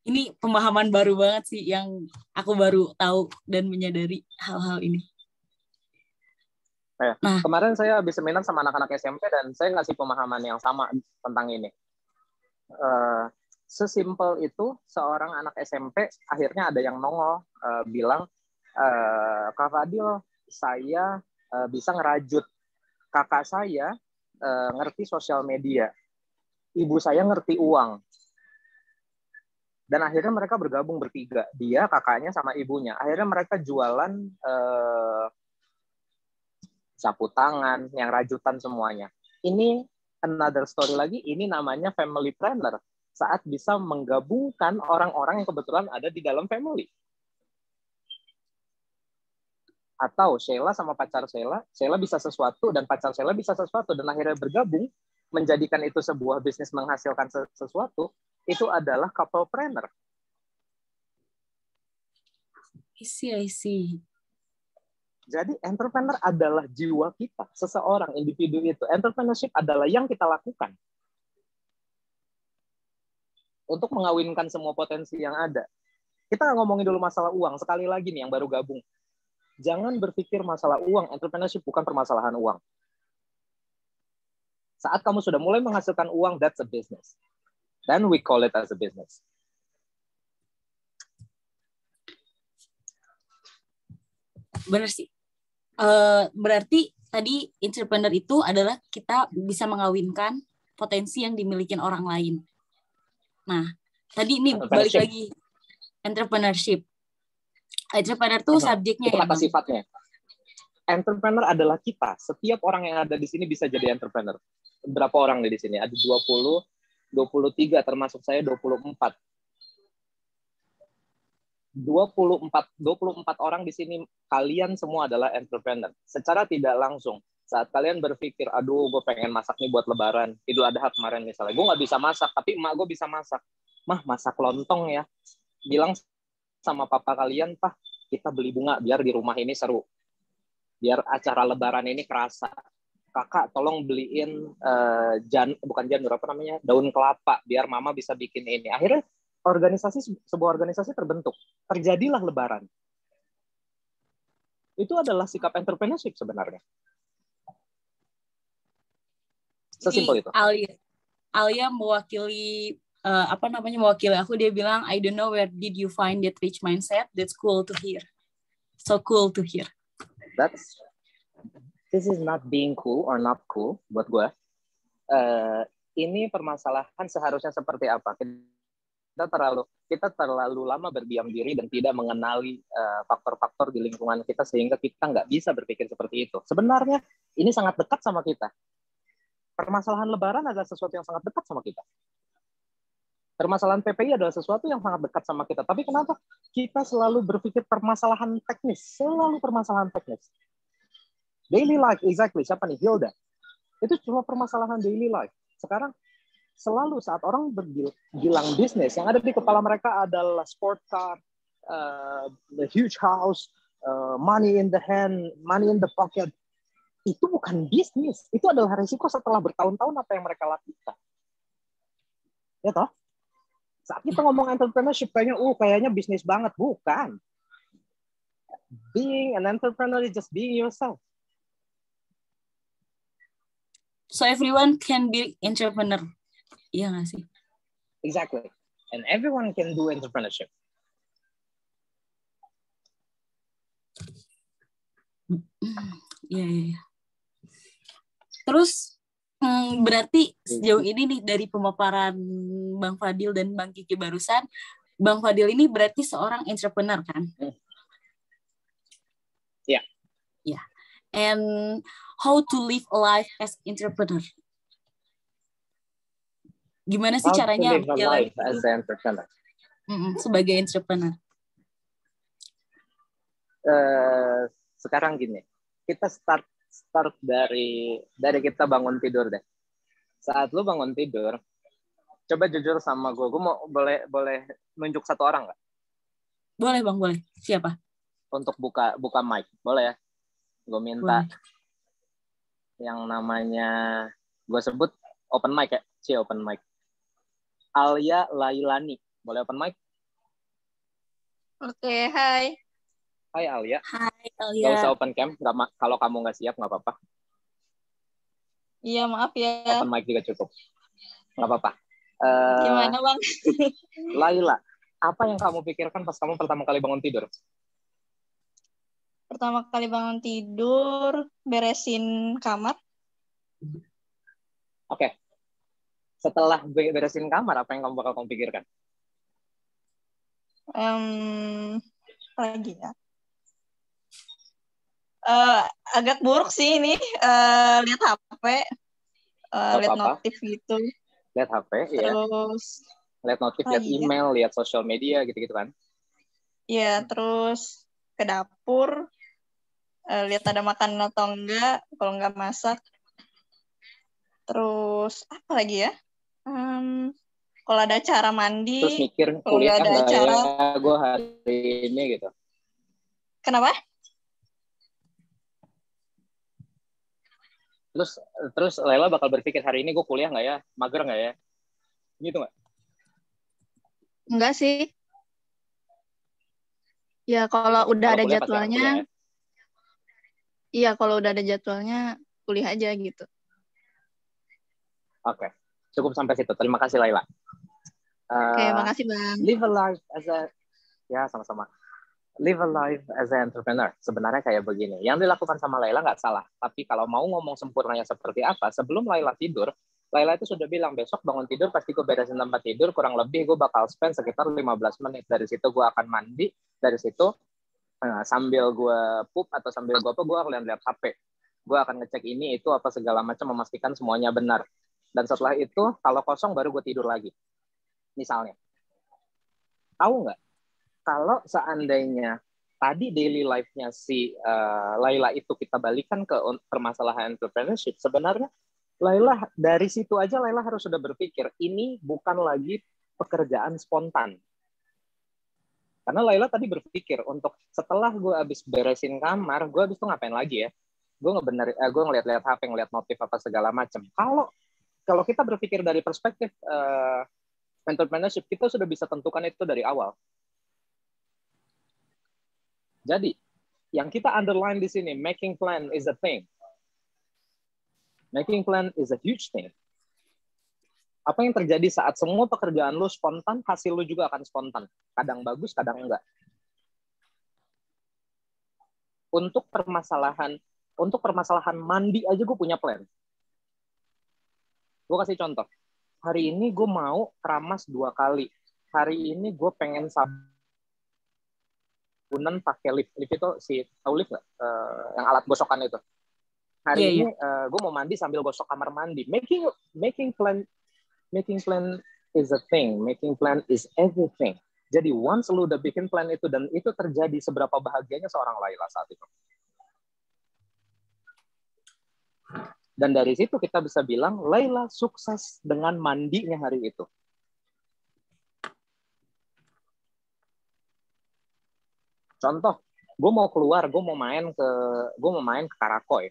Ini pemahaman baru banget sih yang aku baru tahu dan menyadari hal-hal ini. Nah, kemarin saya habis seminar sama anak-anak SMP dan saya ngasih pemahaman yang sama tentang ini. Sesimpel itu, seorang anak SMP akhirnya ada yang nongol bilang, Kak Fadil, saya bisa ngerajut. Kakak saya ngerti sosial media. Ibu saya ngerti uang. Dan akhirnya mereka bergabung bertiga. Dia, kakaknya, sama ibunya. Akhirnya mereka jualan sapu tangan, yang rajutan semuanya. Ini another story lagi, ini namanya family planner. Saat bisa menggabungkan orang-orang yang kebetulan ada di dalam family. Atau Sheila sama pacar Sheila bisa sesuatu dan pacar Sheila bisa sesuatu dan akhirnya bergabung menjadikan itu sebuah bisnis menghasilkan sesuatu, itu adalah couple planner. I see. Jadi entrepreneur adalah jiwa kita, seseorang, individu itu. Entrepreneurship adalah yang kita lakukan untuk mengawinkan semua potensi yang ada. Kita ngomongin dulu masalah uang, sekali lagi nih yang baru gabung. Jangan berpikir masalah uang, entrepreneurship bukan permasalahan uang. Saat kamu sudah mulai menghasilkan uang, that's a business. Then we call it as a business. Benar sih. Berarti tadi entrepreneur itu adalah kita bisa mengawinkan potensi yang dimiliki orang lain. Nah, tadi ini balik lagi entrepreneurship. Entrepreneur tuh subjeknya itu ya, kata Bang? Sifatnya. Entrepreneur adalah kita. Setiap orang yang ada di sini bisa jadi entrepreneur. Berapa orang di sini? Ada 20, 23, termasuk saya 24. 24 orang di sini, kalian semua adalah entrepreneur. Secara tidak langsung, saat kalian berpikir, aduh gue pengen masak nih buat lebaran, Idul Adha kemarin misalnya, gue nggak bisa masak, tapi emak gue bisa masak. Mah, masak lontong ya. Bilang sama papa kalian, Pak, kita beli bunga biar di rumah ini seru. Biar acara lebaran ini kerasa. Kakak tolong beliin bukan janur, apa namanya, daun kelapa biar mama bisa bikin ini. Akhirnya sebuah organisasi terbentuk. Terjadilah lebaran. Itu adalah sikap entrepreneurship sebenarnya. Sesimpel itu. Alia mewakili mewakili aku. Dia bilang, I don't know where did you find that rich mindset. That's cool to hear. So cool to hear. This is not being cool or not cool buat gue. Ini permasalahan seharusnya seperti apa? Kita terlalu lama berdiam diri dan tidak mengenali faktor-faktor di lingkungan kita sehingga kita nggak bisa berpikir seperti itu. Sebenarnya ini sangat dekat sama kita. Permasalahan lebaran adalah sesuatu yang sangat dekat sama kita. Permasalahan PPI adalah sesuatu yang sangat dekat sama kita. Tapi kenapa kita selalu berpikir permasalahan teknis? Selalu permasalahan teknis. Daily life, exactly. Siapa nih? Hilda. Itu cuma permasalahan daily life. Sekarang selalu saat orang bilang bisnis, yang ada di kepala mereka adalah sport car, the huge house, money in the hand, money in the pocket. Itu bukan bisnis. Itu adalah risiko setelah bertahun-tahun apa yang mereka lakukan. Ya toh? Saat kita ngomong entrepreneurship, kayaknya bisnis banget. Bukan. Being an entrepreneur is just being yourself. So everyone can be entrepreneur. Iya nggak sih? Exactly. And everyone can do entrepreneurship. Iya. Terus berarti sejauh ini nih dari pemaparan Bang Fadil dan Bang Kiki barusan, Bang Fadil ini berarti seorang entrepreneur kan? Iya. Yeah. And how to live a life as entrepreneur? Gimana sih caranya berjalan as an entrepreneur? Sebagai entrepreneur? Sekarang gini, kita start dari kita bangun tidur deh. Saat lu bangun tidur, coba jujur sama gue mau boleh nunjuk satu orang nggak? Boleh Bang, boleh. Siapa? Untuk buka mic, boleh ya? Gue minta boleh. Yang namanya gue sebut open mic ya, open mic. Alia Lailani, boleh open mic? Oke, hai. Hai Alia. Hai Alia. Gak usah open cam, kalau kamu nggak siap nggak apa-apa. Iya, maaf ya. Open mic juga cukup, nggak apa-apa. Gimana Bang? Laila, apa yang kamu pikirkan pas kamu pertama kali bangun tidur? Pertama kali bangun tidur, beresin kamar. Oke. Setelah beresin kamar, apa yang kamu pikirkan? Apa lagi ya? Agak buruk sih ini. Lihat HP. Lihat notif gitu. Lihat HP, ya. Terus lihat notif, lihat email, lihat sosial media, gitu-gitu kan? Iya, terus ke dapur. Lihat ada makanan atau enggak, kalau enggak masak. Terus apa lagi ya? Kalau ada acara mandi. Terus mikir kuliah nggak ya gue hari ini gitu. Kenapa? Terus Laila bakal berpikir hari ini gue kuliah nggak ya, mager nggak ya, gitu nggak? Enggak sih. Ya kalau udah ada jadwalnya. Iya, kalau udah ada jadwalnya, kuliah aja gitu. Oke, cukup sampai situ. Terima kasih, Laila. Oke, makasih, Bang. Live a life sama-sama. Live a life as an entrepreneur. Sebenarnya kayak begini. Yang dilakukan sama Laila nggak salah. Tapi kalau mau ngomong sempurnanya seperti apa, sebelum Laila tidur, Laila itu sudah bilang, besok bangun tidur pasti gue beresin tempat tidur, kurang lebih gue bakal spend sekitar 15 menit. Dari situ gue akan mandi, dari situ sambil gue pup atau sambil gue akan lihat HP. Gue akan ngecek ini, itu, apa segala macam, memastikan semuanya benar. Dan setelah itu, kalau kosong baru gue tidur lagi. Misalnya. Tahu nggak? Kalau seandainya tadi daily life-nya si Laila itu kita balikan ke permasalahan entrepreneurship, sebenarnya Laila dari situ aja Laila harus sudah berpikir ini bukan lagi pekerjaan spontan. Karena Laila tadi berpikir untuk setelah gue habis beresin kamar, gue habis itu ngapain lagi ya? Gue ngeliat-liat HP, ngeliat notif apa segala macam. Kalau kita berpikir dari perspektif entrepreneurship, kita sudah bisa tentukan itu dari awal. Jadi, yang kita underline di sini, making plan is a thing. Making plan is a huge thing. Apa yang terjadi saat semua pekerjaan lu spontan, hasil lu juga akan spontan. Kadang bagus, kadang enggak. Untuk permasalahan mandi aja gue punya plan. Gue kasih contoh. Hari ini gue mau keramas 2 kali. Hari ini gue pengen sabunan pakai lift. Lift itu tahu lift nggak? Yang alat gosokan itu. Hari ini gue mau mandi sambil gosok kamar mandi. Making plan is a thing. Making plan is everything. Jadi once lu udah bikin plan itu dan itu terjadi, seberapa bahagianya seorang Laila saat itu. Dan dari situ kita bisa bilang Laila sukses dengan mandinya hari itu. Contoh, gue mau keluar, gue mau main ke Karakoy.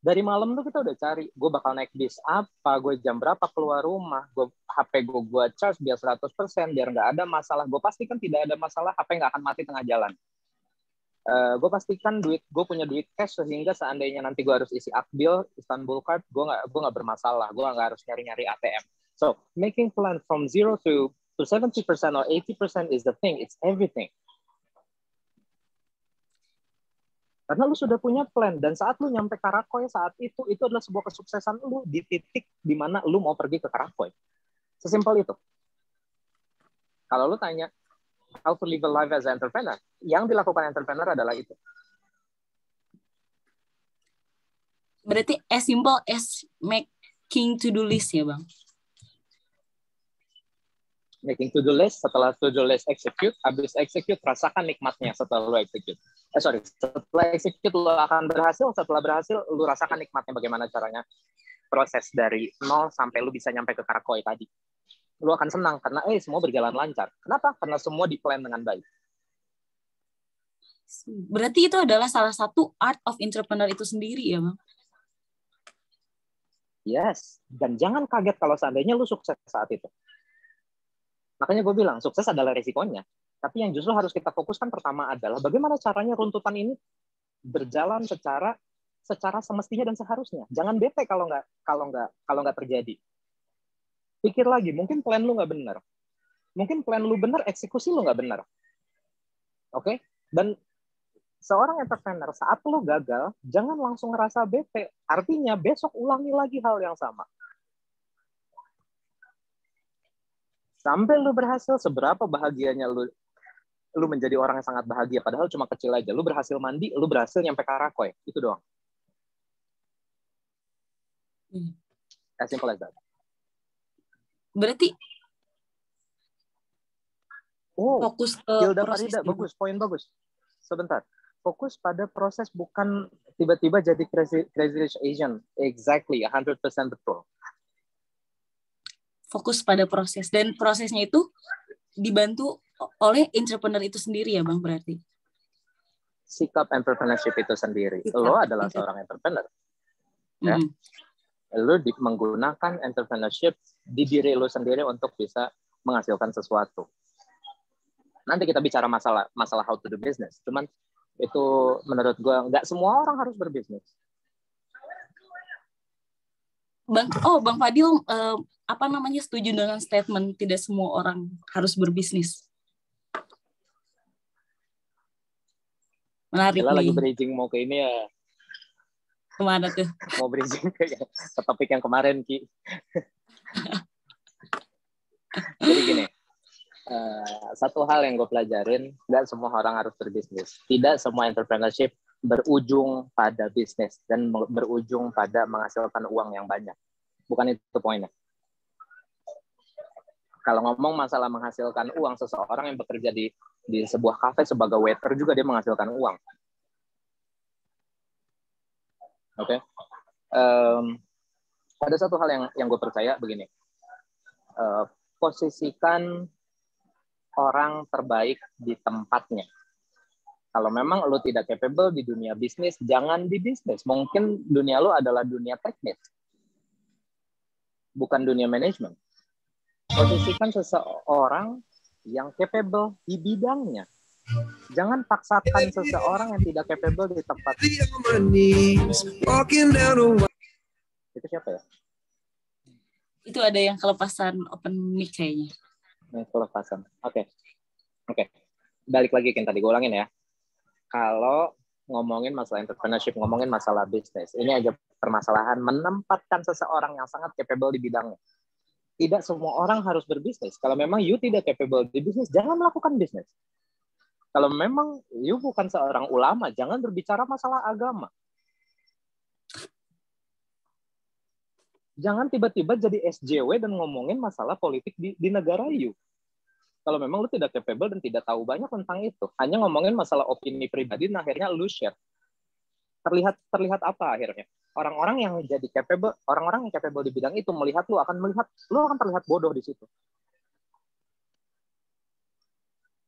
Dari malam tuh kita udah cari, gue bakal naik bis apa, gue jam berapa keluar rumah, HP gue charge biar 100%, biar nggak ada masalah. Gue pastikan tidak ada masalah, HP nggak akan mati tengah jalan. Gue pastikan gue punya duit cash sehingga seandainya nanti gue harus isi Akbil, Istanbul Card, gue nggak bermasalah, gue nggak harus nyari ATM. So making plan from 0 to 70% or 80% is the thing, it's everything. Karena lu sudah punya plan, dan saat lu nyampe Karakoy saat itu adalah sebuah kesuksesan lu di titik di mana lu mau pergi ke Karakoy. Sesimpel itu. Kalau lu tanya, how to live a life as an entrepreneur, yang dilakukan entrepreneur adalah itu. Berarti as simple as making to-do list ya, Bang? Making to-do list, setelah to-do list execute, habis execute, rasakan nikmatnya setelah lu execute. Setelah execute lu akan berhasil, setelah berhasil lu rasakan nikmatnya bagaimana caranya proses dari 0 sampai lu bisa nyampe ke Karakoy tadi. Lu akan senang karena semua berjalan lancar. Kenapa? Karena semua di-plan dengan baik. Berarti itu adalah salah satu art of entrepreneur itu sendiri ya, Bang? Yes, dan jangan kaget kalau seandainya lu sukses saat itu. Makanya gue bilang, sukses adalah resikonya. Tapi yang justru harus kita fokuskan pertama adalah bagaimana caranya runtutan ini berjalan secara semestinya dan seharusnya. Jangan bete kalau nggak terjadi. Pikir lagi, mungkin plan lu nggak benar. Mungkin plan lu benar, eksekusi lu nggak benar. Oke? Dan seorang entrepreneur saat lu gagal, jangan langsung ngerasa bete. Artinya besok ulangi lagi hal yang sama. Sampai lu berhasil, seberapa bahagianya lu menjadi orang yang sangat bahagia, padahal cuma kecil aja. Lu berhasil mandi, lu berhasil nyampe Karakoy. Itu doang. As simple as that. Berarti fokus ke Hilda proses. Farida, bagus, poin bagus. Sebentar. Fokus pada proses, bukan tiba-tiba jadi crazy rich Asian. Exactly, 100% betul. Fokus pada proses, dan prosesnya itu dibantu oleh entrepreneur itu sendiri ya, Bang, berarti. Sikap entrepreneurship itu sendiri. Lo adalah seorang entrepreneur. Ya? Lo menggunakan entrepreneurship di diri lo sendiri untuk bisa menghasilkan sesuatu. Nanti kita bicara masalah how to do business. Cuman itu menurut gue nggak semua orang harus berbisnis. Bang Fadil, setuju dengan statement tidak semua orang harus berbisnis? Menarik nih. Lagi bridging mau ke ini ya. Kemana tuh? Mau bridging ke topik yang kemarin, Ki. Jadi gini, satu hal yang gue pelajarin, nggak semua orang harus berbisnis. Tidak semua entrepreneurship berujung pada bisnis dan berujung pada menghasilkan uang yang banyak. Bukan itu poinnya. Kalau ngomong masalah menghasilkan uang, seseorang yang bekerja di sebuah kafe sebagai waiter juga dia menghasilkan uang. Oke. Ada satu hal yang gue percaya begini. Posisikan orang terbaik di tempatnya. Kalau memang lo tidak capable di dunia bisnis, jangan di bisnis. Mungkin dunia lo adalah dunia teknis, bukan dunia manajemen. Posisikan seseorang yang capable di bidangnya. Jangan paksakan seseorang yang tidak capable di tempat. Itu siapa ya? Itu ada yang kelepasan open mic kayaknya. Kelepasan. Oke. Balik lagi kan tadi gue ulangin ya. Kalau ngomongin masalah entrepreneurship, ngomongin masalah bisnis, ini aja permasalahan menempatkan seseorang yang sangat capable di bidangnya. Tidak semua orang harus berbisnis. Kalau memang you tidak capable di bisnis, jangan melakukan bisnis. Kalau memang you bukan seorang ulama, jangan berbicara masalah agama. Jangan tiba-tiba jadi SJW dan ngomongin masalah politik di negara you. Kalau memang lu tidak capable dan tidak tahu banyak tentang itu, hanya ngomongin masalah opini pribadi, dan akhirnya lu share. Terlihat apa akhirnya? Orang-orang yang jadi capable, orang-orang yang capable di bidang itu lu akan terlihat bodoh di situ.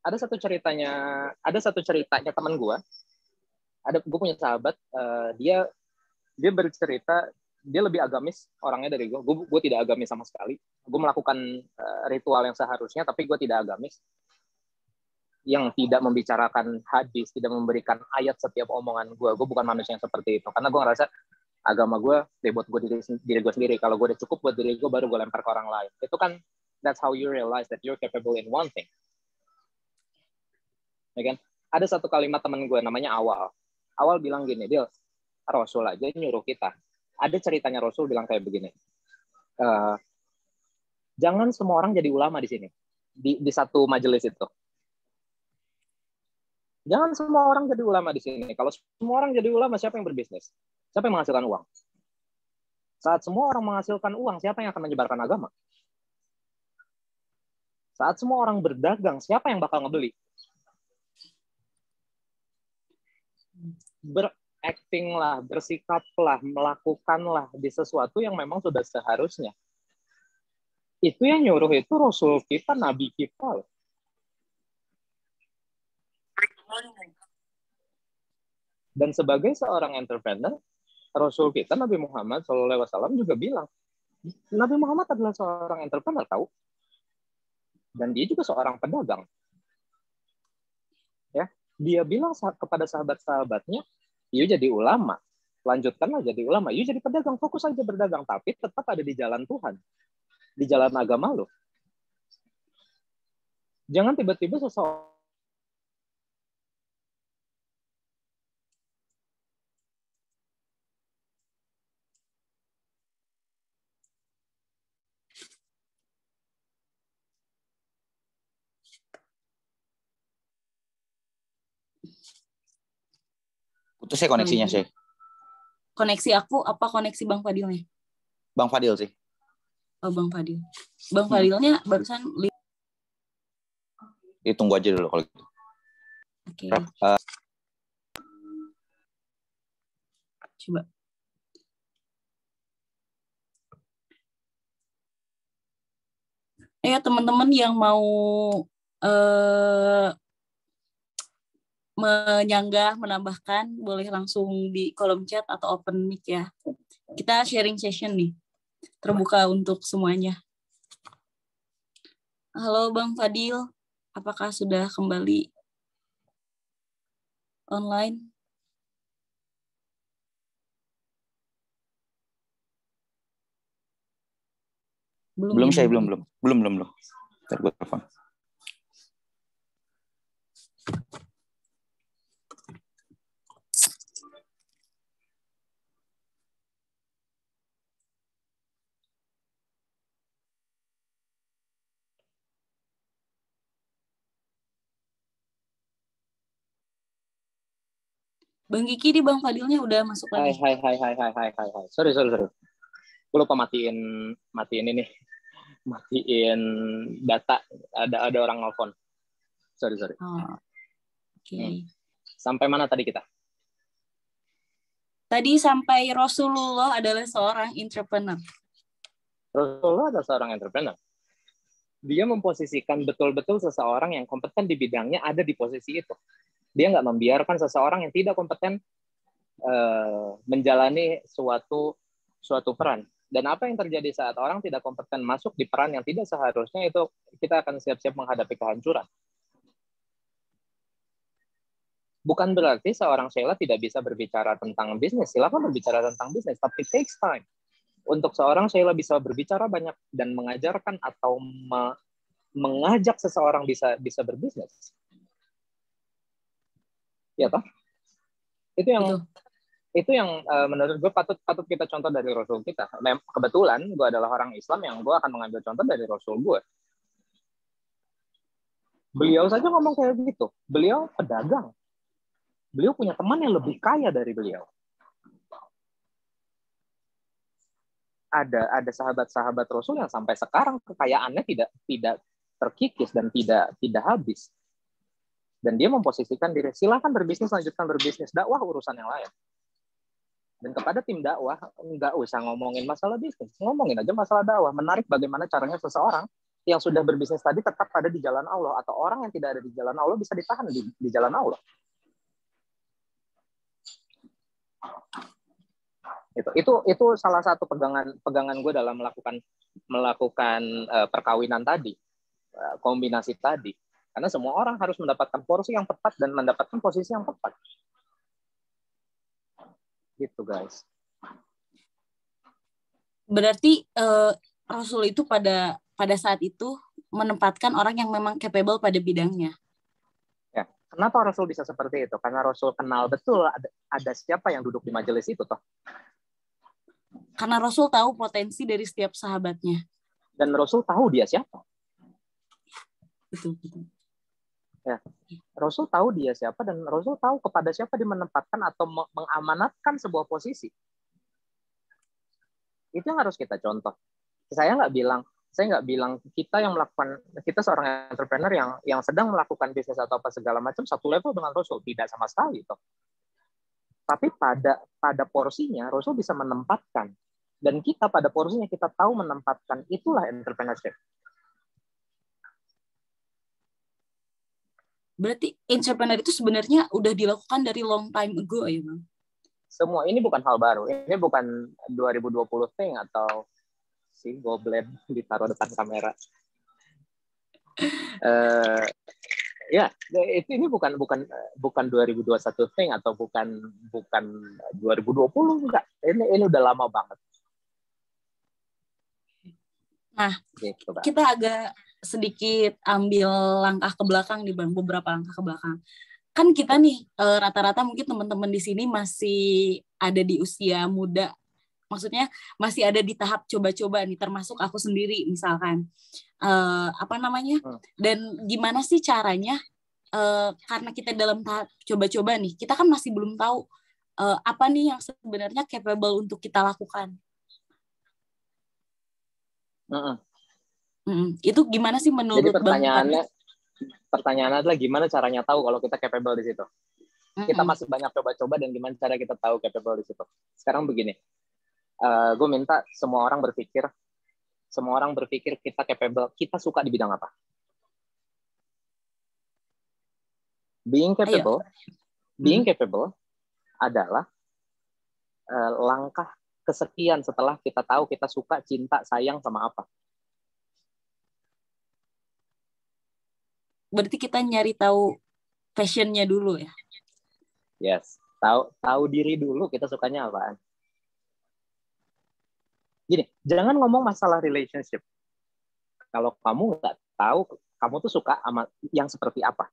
Ada satu ceritanya teman gue. Gue punya sahabat, dia bercerita, dia lebih agamis orangnya dari gue. Gue tidak agamis sama sekali. Gue melakukan ritual yang seharusnya, tapi gue tidak agamis. Yang tidak membicarakan hadis, tidak memberikan ayat setiap omongan gue. Gue bukan manusia yang seperti itu. Karena gue ngerasa agama gue buat diri gue sendiri. Kalau gue udah cukup buat diri gue, baru gue lempar ke orang lain. Itu kan, that's how you realize that you're capable in one thing. Ya kan? Ada satu kalimat teman gue namanya Awal. Awal bilang gini, Dil, Rasul aja nyuruh kita. Ada ceritanya Rasul bilang kayak begini. Jangan semua orang jadi ulama di sini. Di satu majelis itu. Jangan semua orang jadi ulama di sini. Kalau semua orang jadi ulama, siapa yang berbisnis? Siapa yang menghasilkan uang? Saat semua orang menghasilkan uang, siapa yang akan menyebarkan agama? Saat semua orang berdagang, siapa yang bakal ngebeli? Beraktinglah, bersikaplah, melakukanlah di sesuatu yang memang sudah seharusnya. Itu yang nyuruh itu Rasul kita, Nabi kita. Dan sebagai seorang entrepreneur, Rasul kita Nabi Muhammad SAW juga bilang, Nabi Muhammad adalah seorang entrepreneur, tahu? Dan dia juga seorang pedagang. Ya, dia bilang kepada sahabat-sahabatnya, you jadi ulama, lanjutkanlah jadi ulama, you jadi pedagang, fokus aja berdagang, tapi tetap ada di jalan Tuhan, di jalan agama lo. Jangan tiba-tiba seseorang putus ya koneksinya sih. Koneksi aku apa koneksi Bang Fadilnya? Bang Fadil sih. Oh, Bang Fadil. Bang Fadilnya barusan Tunggu aja dulu kalau gitu. Oke. Coba. Ya teman-teman yang mau menyanggah, menambahkan, boleh langsung di kolom chat atau open mic ya. Kita sharing session nih, terbuka untuk semuanya. Halo Bang Fadil, apakah sudah kembali online? Belum saya belum. Ntar gue telepon. Bang Kiki di Bang Fadilnya udah masuk Hai. lagi. Sorry. Gue lupa matiin ini. Matiin data. Ada orang nelfon. Sorry. Oh, oke. Sampai mana tadi kita? Tadi sampai Rasulullah adalah seorang entrepreneur. Rasulullah adalah seorang entrepreneur. Dia memposisikan betul-betul seseorang yang kompeten di bidangnya ada di posisi itu. Dia nggak membiarkan seseorang yang tidak kompeten menjalani suatu peran. Dan apa yang terjadi saat orang tidak kompeten masuk di peran yang tidak seharusnya, itu kita akan siap-siap menghadapi kehancuran. Bukan berarti seorang Sheila tidak bisa berbicara tentang bisnis. Silakan berbicara tentang bisnis, tapi it takes time. Untuk seorang Sheila bisa berbicara banyak dan mengajarkan atau mengajak seseorang bisa berbisnis. Ya toh? Itu yang menurut gue patut kita contoh dari Rasul kita. Kebetulan gue adalah orang Islam yang gue akan mengambil contoh dari Rasul gue. Beliau saja ngomong kayak gitu. Beliau pedagang. Beliau punya teman yang lebih kaya dari beliau. Ada sahabat-sahabat Rasul yang sampai sekarang kekayaannya tidak terkikis dan tidak habis. Dan dia memposisikan diri, silakan berbisnis, lanjutkan berbisnis, dakwah urusan yang lain. Dan kepada tim dakwah, nggak usah ngomongin masalah bisnis, ngomongin aja masalah dakwah. Menarik bagaimana caranya seseorang yang sudah berbisnis tadi tetap ada di jalan Allah, atau orang yang tidak ada di jalan Allah bisa ditahan di jalan Allah. Itu salah satu pegangan gue dalam melakukan perkawinan tadi, kombinasi tadi. Karena semua orang harus mendapatkan porsi yang tepat dan mendapatkan posisi yang tepat. Gitu guys. Berarti Rasul itu pada saat itu menempatkan orang yang memang capable pada bidangnya. Ya, kenapa Rasul bisa seperti itu? Karena Rasul kenal betul ada siapa yang duduk di majelis itu toh. Karena Rasul tahu potensi dari setiap sahabatnya. Dan Rasul tahu dia siapa. Betul. Ya, Rasul tahu dia siapa dan Rasul tahu kepada siapa dia menempatkan atau mengamanatkan sebuah posisi. Itu yang harus kita contoh. Saya nggak bilang kita seorang entrepreneur yang sedang melakukan bisnis atau apa segala macam satu level dengan Rasul, tidak sama sekali toh. Tapi pada porsinya Rasul bisa menempatkan, dan kita pada porsinya kita tahu menempatkan, itulah entrepreneurship. Berarti entrepreneur itu sebenarnya udah dilakukan dari long time ago ya, Bang? Semua ini bukan hal baru. Ini bukan 2020 thing atau si goblet ditaruh depan kamera. Ini bukan 2021 thing atau bukan 2020, enggak. Ini udah lama banget. Nah, gitu, kita agak sedikit ambil langkah ke belakang nih Bang, beberapa langkah ke belakang. Kan kita nih rata-rata mungkin teman-teman di sini masih ada di usia muda. Maksudnya masih ada di tahap coba-coba nih, termasuk aku sendiri misalkan. Dan gimana sih caranya, karena kita dalam tahap coba-coba nih, kita kan masih belum tahu apa nih yang sebenarnya capable untuk kita lakukan. Itu gimana sih menurut Jadi pertanyaannya adalah gimana caranya tahu kalau kita capable di situ. Kita masih banyak coba-coba dan gimana cara kita tahu capable di situ. Sekarang begini, gue minta semua orang berpikir kita capable, kita suka di bidang apa. Being capable adalah langkah kesekian setelah kita tahu kita suka, cinta, sayang sama apa. Berarti kita nyari tahu passionnya dulu ya? Yes, tahu diri dulu kita sukanya apaan. Gini, jangan ngomong masalah relationship. Kalau kamu nggak tahu kamu tuh suka sama yang seperti apa.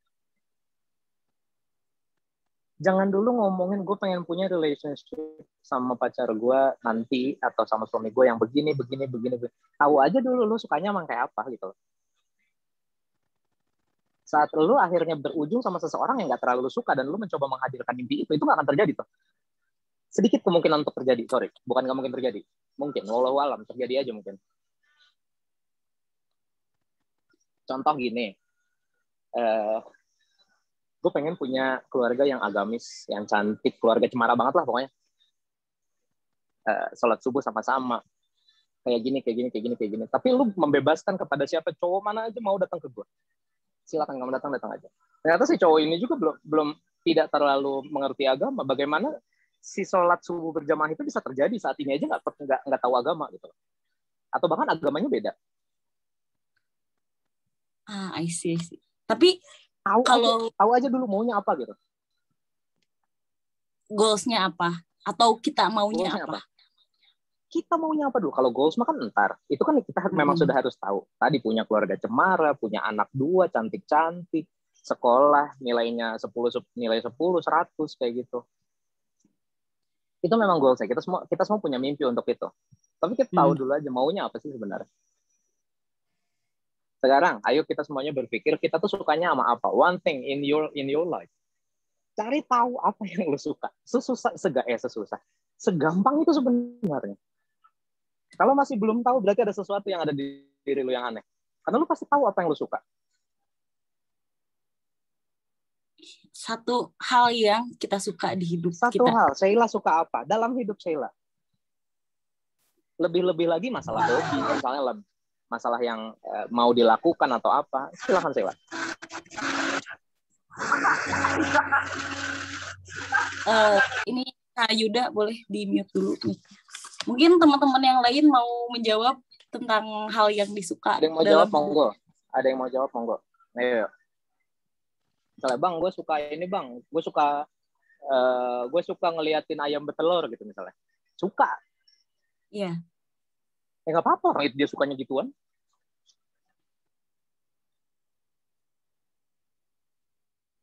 Jangan dulu ngomongin gue pengen punya relationship sama pacar gue nanti atau sama suami gue yang begini. Tahu aja dulu lu sukanya emang kayak apa gitu. saat lu akhirnya berujung sama seseorang yang nggak terlalu lu suka dan lu mencoba menghadirkan mimpi itu nggak akan terjadi tuh. Sedikit kemungkinan untuk terjadi, sorry, bukan nggak mungkin terjadi, mungkin, walau alam terjadi aja mungkin. Contoh gini, gue pengen punya keluarga yang agamis, yang cantik, keluarga cemara banget lah pokoknya. Sholat subuh sama-sama, kayak gini. Tapi lu membebaskan kepada siapa, cowok mana aja mau datang ke gue. Silakan kamu datang aja. Ternyata si cowok ini juga belum tidak terlalu mengerti agama. Bagaimana si sholat subuh berjamaah itu bisa terjadi saat ini aja nggak tahu agama gitu. Atau bahkan agamanya beda. I see. Tapi tahu aja dulu maunya apa gitu. Goals-nya apa? Atau kita maunya apa? Kita maunya apa dulu? Kalau goals mah kan ntar. Itu kan kita memang sudah harus tahu. Tadi punya keluarga cemara, punya anak 2, cantik-cantik, sekolah, nilainya 10, nilai 10, 100, kayak gitu. Itu memang goalsnya. Kita semua punya mimpi untuk itu. Tapi kita tahu dulu aja maunya apa sih sebenarnya. Sekarang, ayo kita semuanya berpikir, kita tuh sukanya sama apa? One thing in your life. Cari tahu apa yang lu suka. Sesusah. Segampang itu sebenarnya. Kalau masih belum tahu, berarti ada sesuatu yang ada di diri lu yang aneh. Karena lu pasti tahu apa yang lu suka. Satu hal yang kita suka di hidup kita. Satu hal, Sheila suka apa? Dalam hidup Sheila. Lebih-lebih lagi masalah hobi. Misalnya masalah yang mau dilakukan atau apa. Silakan Sheila. Ini Kak Yuda boleh di-mute dulu nih. Mungkin teman-teman yang lain mau menjawab tentang hal yang disuka. Ada yang mau jawab, monggo. Ada yang mau jawab, monggo. Ayo. Misalnya, Bang, gue suka ini, Bang. Gue suka ngeliatin ayam bertelur gitu misalnya. Suka. Iya. Ya nggak apa-apa, orang itu dia sukanya gituan.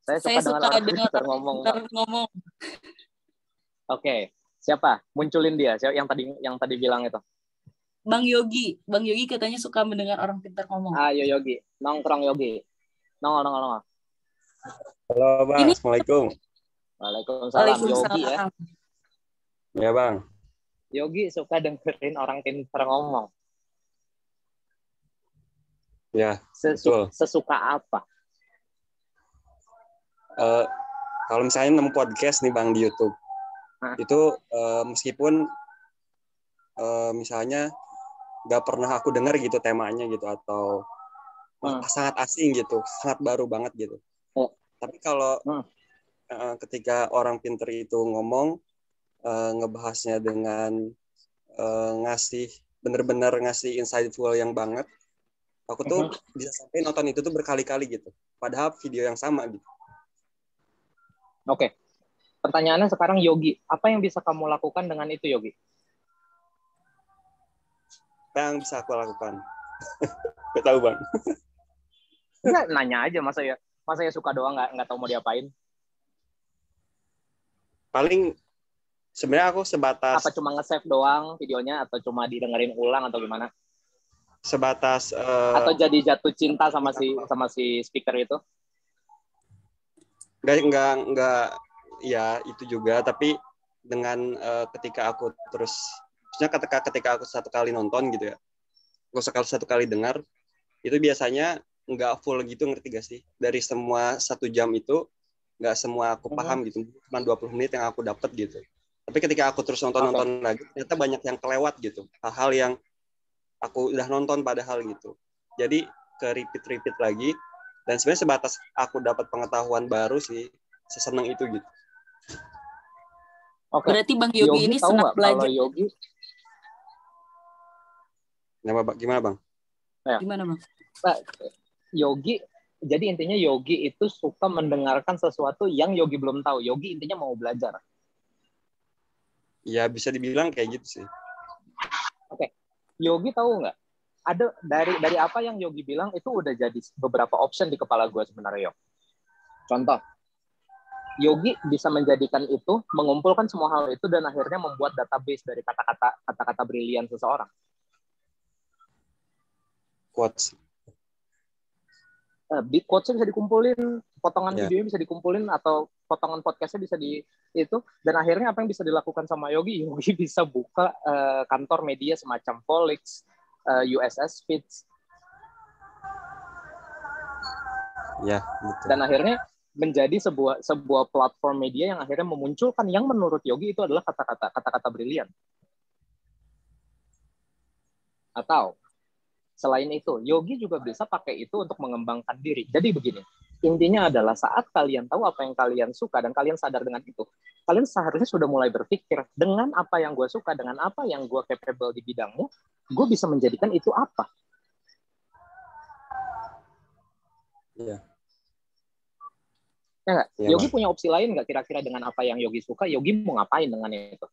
Saya suka dengan orang ngomong. Oke. Siapa? Munculin dia. Siapa yang tadi bilang itu? Bang Yogi katanya suka mendengar orang pintar ngomong. Ayo Yogi, nongkrong Yogi. Nongol. Halo Bang, Assalamualaikum. Waalaikumsalam. Yogi ya. Ya Bang. Yogi suka dengerin orang pintar ngomong. Ya, betul. Sesuka apa? Kalau misalnya nemu podcast nih Bang di YouTube, itu meskipun misalnya nggak pernah aku dengar gitu temanya gitu atau sangat asing gitu, sangat baru banget gitu. Tapi kalau ketika orang pinter itu ngomong, ngebahasnya dengan bener-bener ngasih insightful yang banget, aku tuh bisa sampai nonton itu tuh berkali-kali gitu. Padahal video yang sama gitu. Oke. Pertanyaannya sekarang Yogi, apa yang bisa kamu lakukan dengan itu Yogi? Apa yang bisa aku lakukan? Gak tahu Bang. Enggak, nanya aja, masa ya suka doang nggak tahu mau diapain? Paling sebenarnya aku sebatas. Apa cuma nge-save doang videonya atau cuma didengerin ulang atau gimana? Sebatas. Atau jadi jatuh cinta sama si speaker itu? Enggak. Ya itu juga, tapi dengan ketika aku terus, maksudnya ketika aku satu kali nonton gitu ya, aku satu kali dengar, itu biasanya nggak full gitu, ngerti gak sih? Dari semua 1 jam itu, nggak semua aku paham gitu, cuma 20 menit yang aku dapat gitu. Tapi ketika aku terus nonton lagi, ternyata banyak yang kelewat gitu, hal-hal yang aku udah nonton padahal gitu. Jadi ke repeat lagi, dan sebenarnya sebatas aku dapat pengetahuan baru sih, seseneng itu gitu. Oke. Berarti Bang Yogi ini senang belajar. Kalau Yogi, gimana Bang? Gimana Bang? Yogi, jadi intinya Yogi itu suka mendengarkan sesuatu yang Yogi belum tahu. Yogi intinya mau belajar. Ya bisa dibilang kayak gitu sih. Oke. Yogi tahu nggak? Ada dari apa yang Yogi bilang itu udah jadi beberapa option di kepala gue sebenarnya, Yok. Contoh. Yogi bisa menjadikan itu, mengumpulkan semua hal itu dan akhirnya membuat database dari kata-kata brilian seseorang. Quotes. quotes-nya bisa dikumpulin, potongan Ya. videonya bisa dikumpulin, atau potongan podcastnya bisa di itu. Dan akhirnya apa yang bisa dilakukan sama Yogi? Yogi bisa buka kantor media semacam Volix, USS Feeds, Ya, betul. dan akhirnya menjadi sebuah platform media yang akhirnya memunculkan yang menurut Yogi itu adalah kata-kata brilian. Atau selain itu, Yogi juga bisa pakai itu untuk mengembangkan diri. Jadi begini, intinya adalah saat kalian tahu apa yang kalian suka dan kalian sadar dengan itu, kalian seharusnya sudah mulai berpikir, dengan apa yang gue suka, dengan apa yang gue capable di bidangmu, gue bisa menjadikan itu apa. Iya. Ya nggak? Iya, Yogi Bang. punya opsi lain nggak kira-kira dengan apa yang Yogi suka, Yogi mau ngapain dengan itu?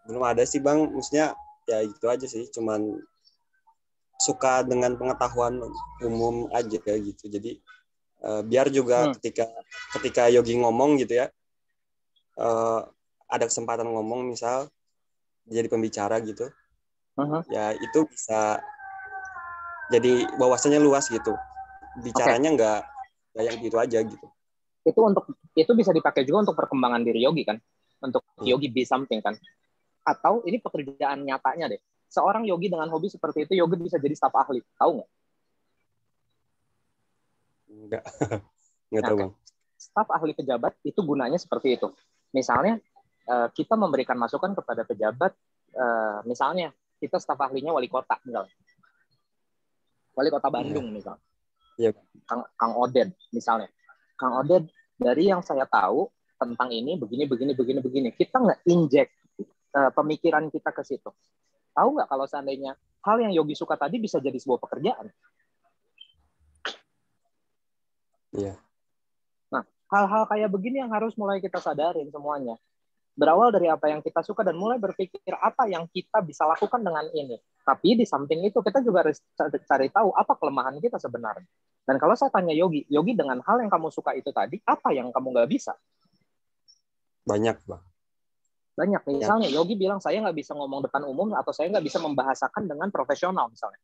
Belum ada sih, Bang. Maksudnya ya itu aja sih, cuman suka dengan pengetahuan umum aja gitu. Jadi biar juga ketika Yogi ngomong gitu ya, ada kesempatan ngomong misal jadi pembicara gitu, ya itu bisa jadi wawasannya luas gitu, bicaranya nggak kayak gitu aja gitu. Itu bisa dipakai juga untuk perkembangan diri Yogi kan, untuk Yogi be something kan. Atau ini pekerjaan nyatanya deh, seorang Yogi dengan hobi seperti itu, Yogi bisa jadi staf ahli, tahu nggak? Nggak tahu, Bang. Staf ahli pejabat itu gunanya seperti itu. Misalnya kita memberikan masukan kepada pejabat, misalnya kita staf ahlinya wali kota, misalnya wali kota Bandung misalnya, Kang Oded misalnya. Kang Oded, dari yang saya tahu tentang ini begini. Kita nggak injek pemikiran kita ke situ. Tahu nggak kalau seandainya hal yang Yogi suka tadi bisa jadi sebuah pekerjaan? Iya. Nah, hal-hal kayak begini yang harus mulai kita sadarin semuanya. Berawal dari apa yang kita suka dan mulai berpikir apa yang kita bisa lakukan dengan ini. Tapi di samping itu kita juga harus cari tahu apa kelemahan kita sebenarnya. Dan kalau saya tanya Yogi dengan hal yang kamu suka itu tadi, apa yang kamu nggak bisa? Banyak, Bang. Banyak. Misalnya Yogi bilang saya nggak bisa ngomong depan umum, atau saya nggak bisa membahasakan dengan profesional misalnya.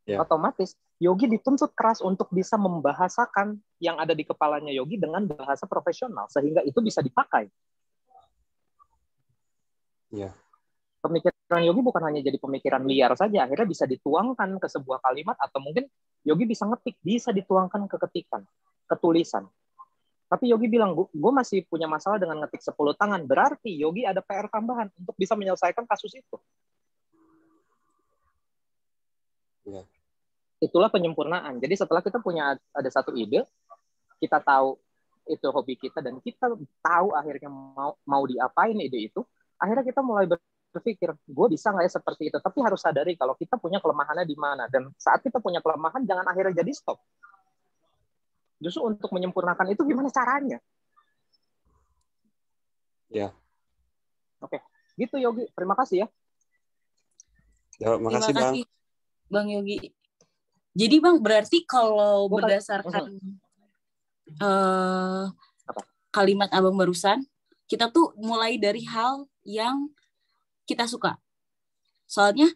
Otomatis Yogi dituntut keras untuk bisa membahasakan yang ada di kepalanya Yogi dengan bahasa profesional, sehingga itu bisa dipakai. Pemikiran Yogi bukan hanya jadi pemikiran liar saja, akhirnya bisa dituangkan ke sebuah kalimat, atau mungkin Yogi bisa ngetik, bisa dituangkan ke ketikan, ke tulisan. Tapi Yogi bilang, gue masih punya masalah dengan ngetik 10 tangan. Berarti Yogi ada PR tambahan untuk bisa menyelesaikan kasus itu. Itulah penyempurnaan. Jadi setelah kita punya ada satu ide, kita tahu itu hobi kita, dan kita tahu akhirnya mau diapain ide itu, akhirnya kita mulai berpikir, gue bisa nggak ya seperti itu? Tapi harus sadari kalau kita punya kelemahannya di mana. Dan saat kita punya kelemahan, jangan akhirnya jadi stop. Justru untuk menyempurnakan itu gimana caranya? Ya. Oke, gitu Yogi. Terima kasih ya. Terima kasih, Bang. Bang Yogi. Jadi Bang, berarti kalau berdasarkan kalimat Abang barusan, kita tuh mulai dari hal yang kita suka. Soalnya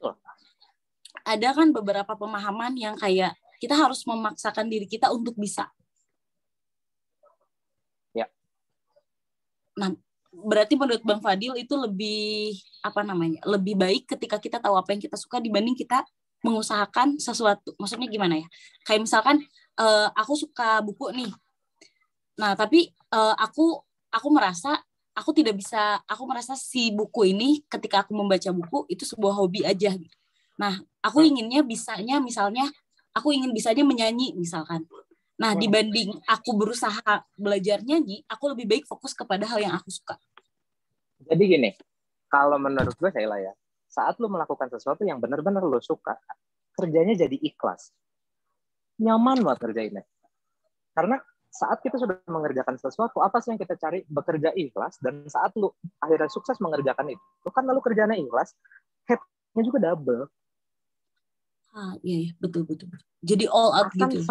ada kan beberapa pemahaman yang kayak kita harus memaksakan diri kita untuk bisa. Nah, berarti menurut Bang Fadil itu lebih lebih baik ketika kita tahu apa yang kita suka dibanding kita mengusahakan sesuatu. Maksudnya gimana ya? Kayak misalkan aku suka buku nih. Nah, tapi aku merasa aku tidak bisa, aku merasa si buku ini ketika aku membaca buku itu sebuah hobi aja. Nah, aku inginnya bisanya misalnya aku ingin bisanya menyanyi misalkan. Nah, dibanding aku berusaha belajar nyanyi, aku lebih baik fokus kepada hal yang aku suka. Jadi gini, kalau menurut gue Sheila ya, saat lu melakukan sesuatu yang benar-benar lu suka, kerjanya jadi ikhlas. Nyaman buat kerjainnya. Karena saat kita sudah mengerjakan sesuatu, apa sih yang kita cari? Bekerja ikhlas. Dan saat lu akhirnya sukses mengerjakan itu, kan lalu kerjanya ikhlas, happy-nya juga double. Iya, betul. Jadi all out gitu.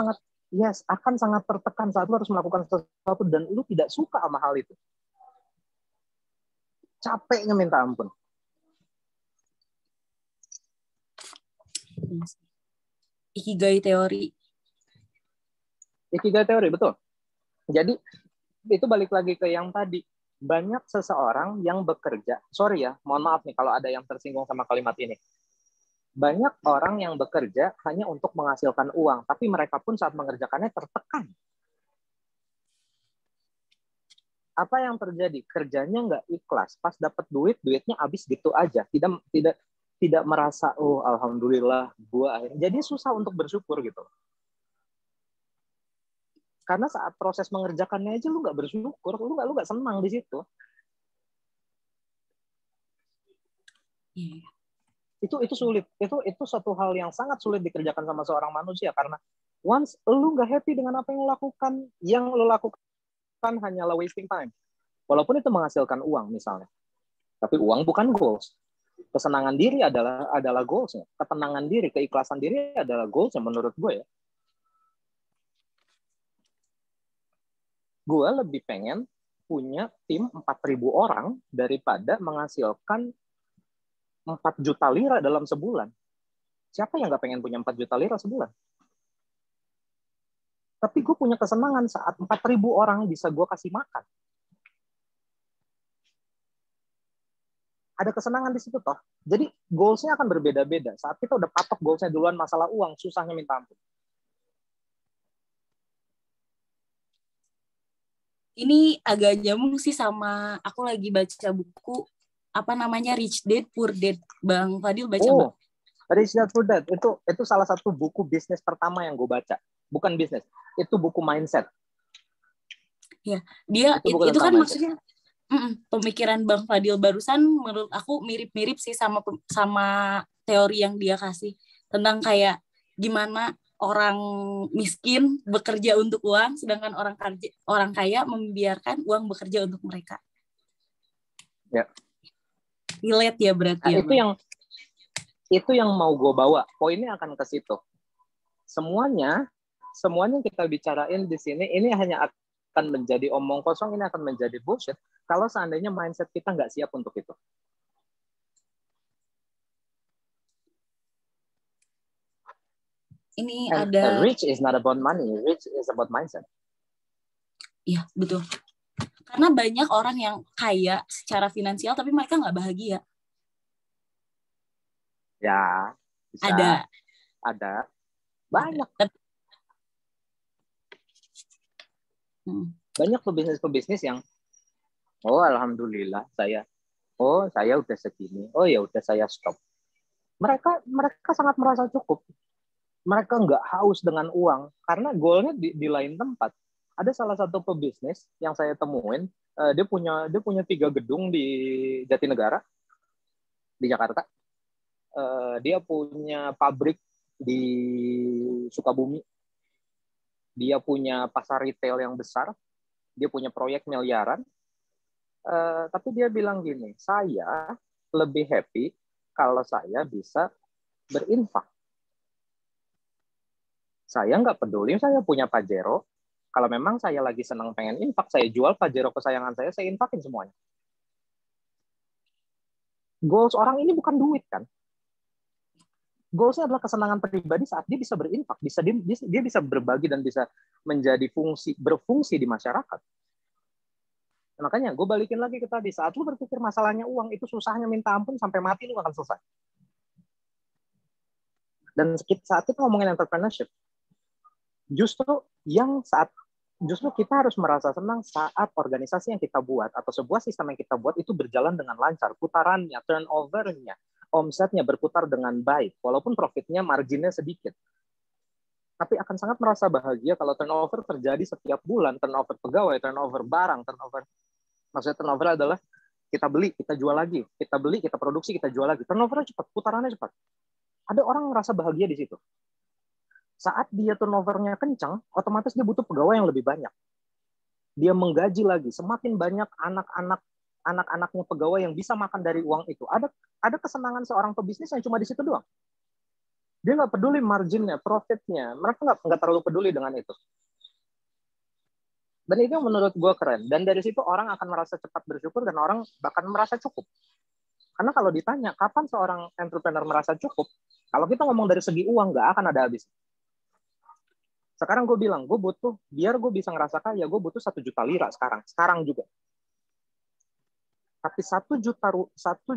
Akan sangat tertekan saat lu harus melakukan sesuatu dan lu tidak suka sama hal itu. Capeknya minta ampun. Ikigai teori. Ikigai teori, betul. Jadi itu balik lagi ke yang tadi. Banyak seseorang yang bekerja, sorry ya, mohon maaf nih kalau ada yang tersinggung sama kalimat ini. Banyak orang yang bekerja hanya untuk menghasilkan uang, tapi mereka pun saat mengerjakannya tertekan. Apa yang terjadi? Kerjanya nggak ikhlas. Pas dapat duit, duitnya habis gitu aja. Tidak merasa, oh alhamdulillah, gua akhirnya. Jadi susah untuk bersyukur gitu. Karena saat proses mengerjakannya aja lu nggak bersyukur, lu nggak senang di situ. Yeah. Itu sulit. Itu satu hal yang sangat sulit dikerjakan sama seorang manusia karena once lu nggak happy dengan apa yang lu lakukan hanyalah wasting time. Walaupun itu menghasilkan uang misalnya. Tapi uang bukan goals. Kesenangan diri adalah goals-nya. Ketenangan diri, keikhlasan diri adalah goals-nya menurut gue ya. Gue lebih pengen punya tim 4.000 orang daripada menghasilkan 4 juta lira dalam sebulan. Siapa yang nggak pengen punya 4 juta lira sebulan? Tapi gue punya kesenangan saat 4.000 orang bisa gue kasih makan. Ada kesenangan di situ toh. Jadi goals-nya akan berbeda-beda. Saat kita udah patok goals-nya duluan masalah uang, susahnya minta ampun. Ini agak nyambung sih sama aku lagi baca buku apa namanya Rich Dad Poor Dad. Bang Fadil baca nggak? Rich Dad Poor Dad itu salah satu buku bisnis pertama yang gue baca. Bukan bisnis, itu buku mindset. Ya, dia itu kan mindset. Maksudnya pemikiran Bang Fadil barusan menurut aku mirip-mirip sih sama teori yang dia kasih tentang kayak gimana orang miskin bekerja untuk uang, sedangkan orang kaya membiarkan uang bekerja untuk mereka. Ya. Relate ya berarti ya. Itu yang mau gue bawa. Poinnya akan ke situ. Semuanya kita bicarain di sini ini hanya akan menjadi omong kosong, ini akan menjadi bullshit kalau seandainya mindset kita nggak siap untuk itu. Ini And ada rich is not about money, rich is about mindset. Iya, betul. Karena banyak orang yang kaya secara finansial tapi mereka nggak bahagia. Ya, bisa. Ada. Banyak. Banyak pebisnis yang alhamdulillah saya udah segini. Oh ya udah saya stop. Mereka sangat merasa cukup. Mereka nggak haus dengan uang karena goalnya di lain tempat. Ada salah satu pebisnis yang saya temuin, dia punya 3 gedung di Jatinegara di Jakarta. Dia punya pabrik di Sukabumi. Dia punya pasar retail yang besar. Dia punya proyek miliaran. Tapi dia bilang gini, saya lebih happy kalau saya bisa berinfak. Saya nggak peduli, saya punya Pajero. Kalau memang saya lagi senang pengen infak, saya jual Pajero kesayangan saya infakin semuanya. Goals orang ini bukan duit kan? Goalsnya adalah kesenangan pribadi saat dia bisa berinfak, dia bisa berbagi dan bisa berfungsi di masyarakat. Makanya gue balikin lagi ke tadi, saat lu berpikir masalahnya uang, itu susahnya minta ampun sampai mati lu akan selesai. Dan saat kita ngomongin entrepreneurship, justru kita harus merasa senang saat organisasi yang kita buat atau sebuah sistem yang kita buat itu berjalan dengan lancar, putarannya, turnover-nya, omsetnya berputar dengan baik, walaupun profitnya marginnya sedikit. Tapi akan sangat merasa bahagia kalau turnover terjadi setiap bulan, turnover pegawai, turnover barang, maksudnya turnover adalah kita beli, kita jual lagi, kita beli, kita produksi, kita jual lagi. Turnovernya cepat, putarannya cepat. Ada orang merasa bahagia di situ. Saat dia turnovernya kencang, otomatis dia butuh pegawai yang lebih banyak. Dia menggaji lagi, semakin banyak anak-anaknya pegawai yang bisa makan dari uang itu. Ada kesenangan seorang pebisnis yang cuma di situ doang. Dia nggak peduli marginnya, profitnya. Mereka nggak terlalu peduli dengan itu. Dan itu menurut gue keren. Dan dari situ orang akan merasa cepat bersyukur dan orang bahkan merasa cukup. Karena kalau ditanya, kapan seorang entrepreneur merasa cukup? Kalau kita ngomong dari segi uang, nggak akan ada habis. Sekarang gue bilang, gue butuh, biar gue bisa ngerasa kaya, gue butuh 1 juta lira sekarang. Sekarang juga. Tapi 1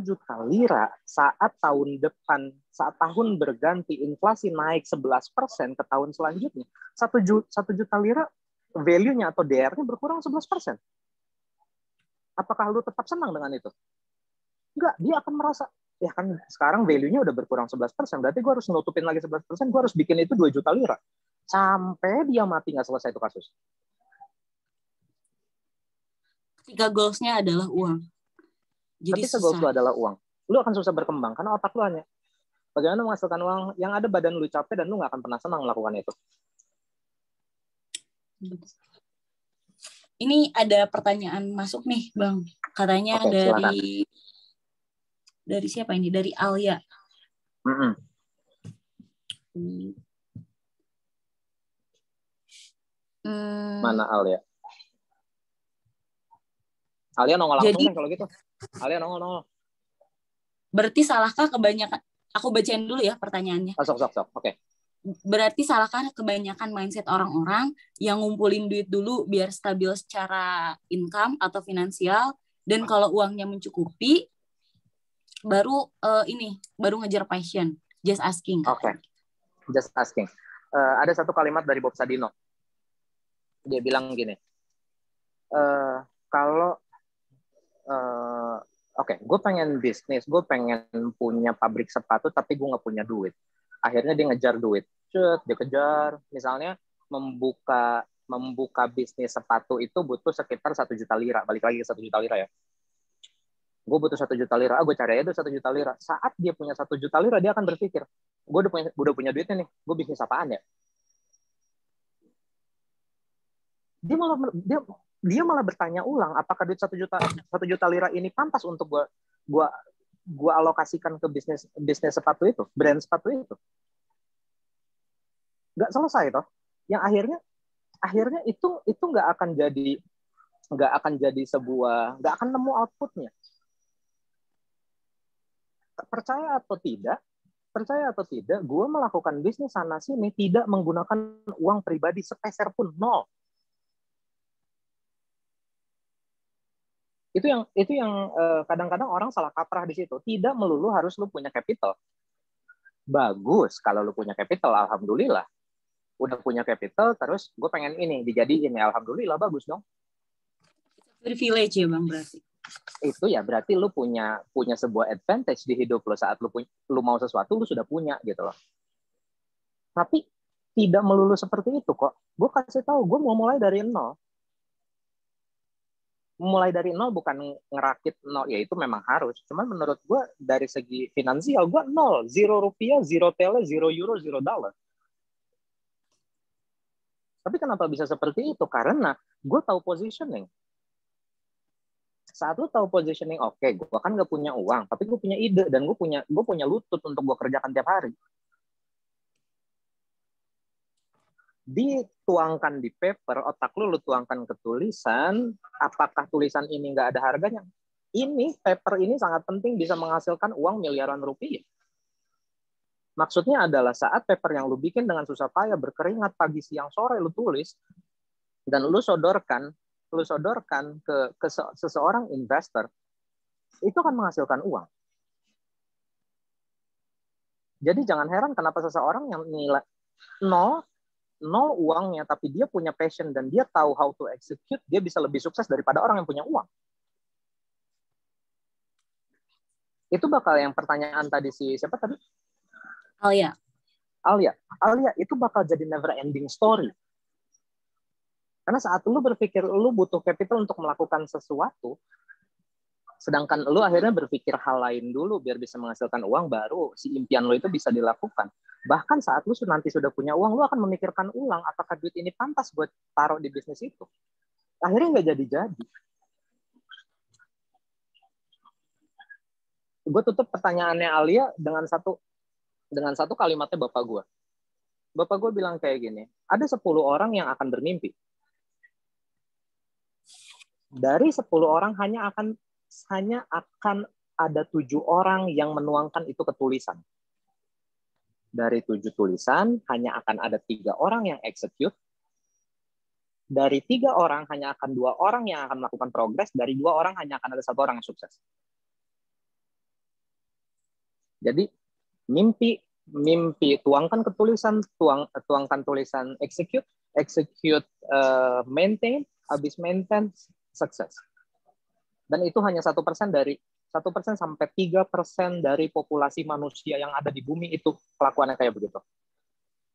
juta lira saat tahun depan, saat tahun berganti, inflasi naik 11% ke tahun selanjutnya, 1 juta lira value-nya atau DR-nya berkurang 11%. Apakah lu tetap senang dengan itu? Enggak, dia akan merasa, ya kan sekarang value-nya udah berkurang 11%, berarti gue harus nutupin lagi 11%, gue harus bikin itu 2 juta lira. Sampai dia mati nggak selesai itu kasus. Ketika goals-nya adalah uang. Jadi ketika goals lu adalah uang, lu akan susah berkembang karena otak lu hanya bagaimana menghasilkan uang yang ada badan lu capek dan lu nggak akan pernah senang melakukan itu. Ini ada pertanyaan masuk nih, Bang. Katanya Oke, silakan. Dari siapa ini? Dari Alia. Mana Alia? Alia nongol langsung Jadi, deh kalau gitu. Alia nongol. Berarti salahkah kebanyakan, aku bacain dulu ya pertanyaannya. Sok. Oke. Berarti salahkah kebanyakan mindset orang-orang yang ngumpulin duit dulu biar stabil secara income atau finansial, dan kalau uangnya mencukupi, baru baru ngejar passion. Just asking. Oke. Just asking. Ada satu kalimat dari Bob Sadino. Dia bilang gini, kalau Oke, gue pengen bisnis, gue pengen punya pabrik sepatu, tapi gue nggak punya duit. Akhirnya dia ngejar duit. Dia kejar, misalnya membuka bisnis sepatu itu butuh sekitar 1 juta lira. Balik lagi ke 1 juta lira ya. Gue butuh 1 juta lira, gue cari aja 1 juta lira. Saat dia punya 1 juta lira, dia akan berpikir, gue udah punya duitnya nih, gue bisnis apaan ya? Dia malah bertanya ulang, apakah duit 1 juta lira ini pantas untuk gue alokasikan ke bisnis sepatu itu, brand sepatu itu. Nggak selesai toh. Yang akhirnya itu nggak akan jadi sebuah, nggak akan nemu outputnya. Percaya atau tidak, gue melakukan bisnis sana sini tidak menggunakan uang pribadi sepeser pun, nol. Itu yang kadang-kadang orang salah kaprah di situ. Tidak melulu harus lu punya capital. Bagus kalau lu punya capital, alhamdulillah. Udah punya capital, terus gue pengen ini dijadiin, ya alhamdulillah, bagus dong. Privilege ya Bang berarti. Itu ya berarti lu punya sebuah advantage di hidup lo saat lu mau sesuatu lu sudah punya gitu loh. Tapi tidak melulu seperti itu kok. Gue kasih tahu, gue mau mulai dari nol. Mulai dari nol bukan ngerakit nol, ya itu memang harus. Cuman menurut gue dari segi finansial gue nol, 0 rupiah, 0 tele, 0 euro, 0 dollar. Tapi kenapa bisa seperti itu? Karena gue tahu positioning. Saat lu tahu positioning, oke, gue kan gak punya uang, tapi gue punya ide dan gue punya lutut untuk gue kerjakan tiap hari. Dituangkan di paper, otak lu tuangkan ke tulisan, apakah tulisan ini nggak ada harganya? Ini, paper ini sangat penting, bisa menghasilkan uang miliaran rupiah. Maksudnya adalah saat paper yang lu bikin dengan susah payah, berkeringat, pagi, siang, sore, lu tulis, dan lu sodorkan ke seseorang investor, itu akan menghasilkan uang. Jadi jangan heran kenapa seseorang yang nilai nol uangnya, tapi dia punya passion dan dia tahu how to execute, dia bisa lebih sukses daripada orang yang punya uang. Itu bakal yang pertanyaan tadi siapa tadi? Alia, itu bakal jadi never ending story. Karena saat lu berpikir lu butuh capital untuk melakukan sesuatu, sedangkan lu akhirnya berpikir hal lain dulu biar bisa menghasilkan uang, baru si impian lu itu bisa dilakukan. Bahkan saat lu nanti sudah punya uang, lu akan memikirkan ulang apakah duit ini pantas buat taruh di bisnis itu. Akhirnya nggak jadi-jadi. Gue tutup pertanyaannya Alia dengan satu kalimatnya bapak gue. Bapak gue bilang kayak gini, ada 10 orang yang akan bermimpi. Dari 10 orang hanya akan ada 7 orang yang menuangkan itu ke tulisan. Dari 7 tulisan, hanya akan ada 3 orang yang execute. Dari 3 orang, hanya akan 2 orang yang akan melakukan progres. Dari 2 orang, hanya akan ada 1 orang yang sukses. Jadi, mimpi tuangkan ke tulisan, tuangkan tulisan, execute, maintain, habis maintain, sukses. Dan itu hanya 1% dari 1% sampai 3% dari populasi manusia yang ada di bumi itu kelakuannya kayak begitu.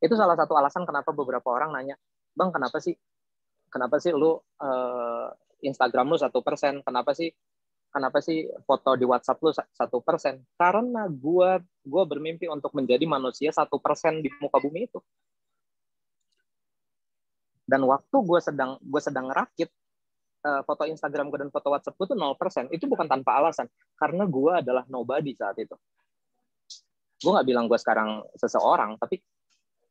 Itu salah satu alasan kenapa beberapa orang nanya, Bang, kenapa sih lu Instagram lu 1%? Kenapa sih foto di WhatsApp lu 1%? Karena gua bermimpi untuk menjadi manusia 1% di muka bumi itu. Dan waktu gue sedang ngerakit foto Instagram gue dan foto WhatsApp gue itu 0%. Itu bukan tanpa alasan. Karena gue adalah nobody saat itu. Gue nggak bilang gue sekarang seseorang, tapi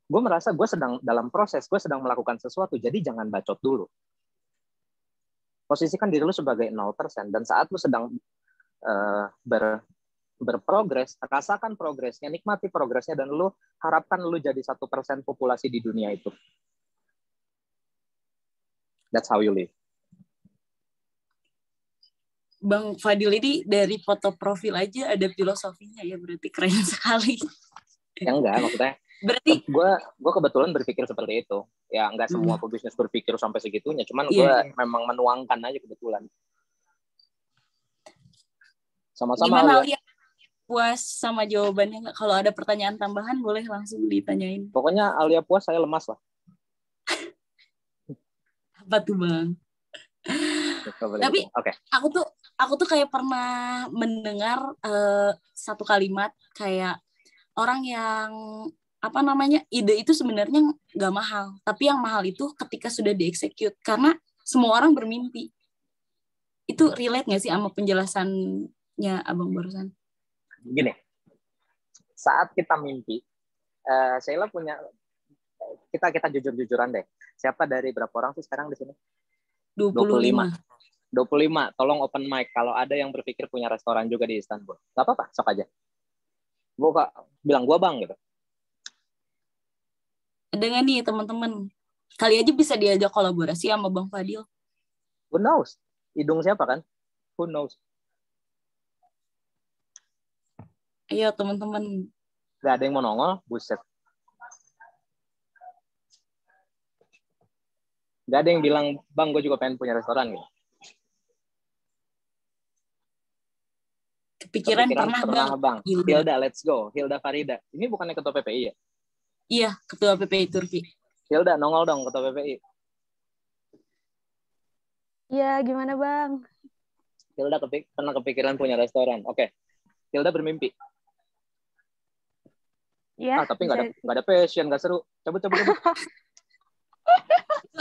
gue merasa gue sedang dalam proses, gue sedang melakukan sesuatu. Jadi jangan bacot dulu. Posisikan diri lu sebagai 0%. Dan saat lu sedang berprogres, rasakan progresnya, nikmati progresnya, dan lu harapkan lu jadi 1% populasi di dunia itu. That's how you live. Bang Fadil ini dari foto profil aja ada filosofinya ya, berarti keren sekali. Ya enggak, maksudnya berarti gue kebetulan berpikir seperti itu. Ya enggak semua pebisnis berpikir sampai segitunya, cuman gue memang menuangkan aja kebetulan. Sama-sama. Gimana Alia? Puas sama jawabannya nggak? Kalau ada pertanyaan tambahan boleh langsung ditanyain. Pokoknya Alia puas, saya lemas lah. Apa tuh Bang? Tapi aku tuh kayak pernah mendengar satu kalimat kayak orang yang ide itu sebenarnya nggak mahal, tapi yang mahal itu ketika sudah dieksekut, karena semua orang bermimpi. Itu relate nggak sih sama penjelasannya Abang barusan? Gini, saat kita mimpi, Sheila punya, kita jujur-jujuran deh. Siapa dari berapa orang sih sekarang di sini? 25. Tolong open mic kalau ada yang berpikir punya restoran juga di Istanbul. Gak apa-apa, sok aja. Gue bilang gue Bang gitu. Dengan nih teman-teman, kali aja bisa diajak kolaborasi sama Bang Fadil. Who knows? Hidung siapa kan? Who knows? Ayo teman-teman. Gak ada yang mau nongol, buset. Gak ada yang bilang, Bang, gue juga pengen punya restoran gitu. Kepikiran pernah Bang. Hilda, let's go. Hilda Farida. Ini bukannya ketua PPI ya? Iya, ketua PPI Turki. Hilda, nongol dong ketua PPI. Iya, gimana Bang? Hilda pernah kepikiran punya restoran. Oke. Hilda bermimpi. Iya. Tapi nggak ada passion, nggak seru. Cabut.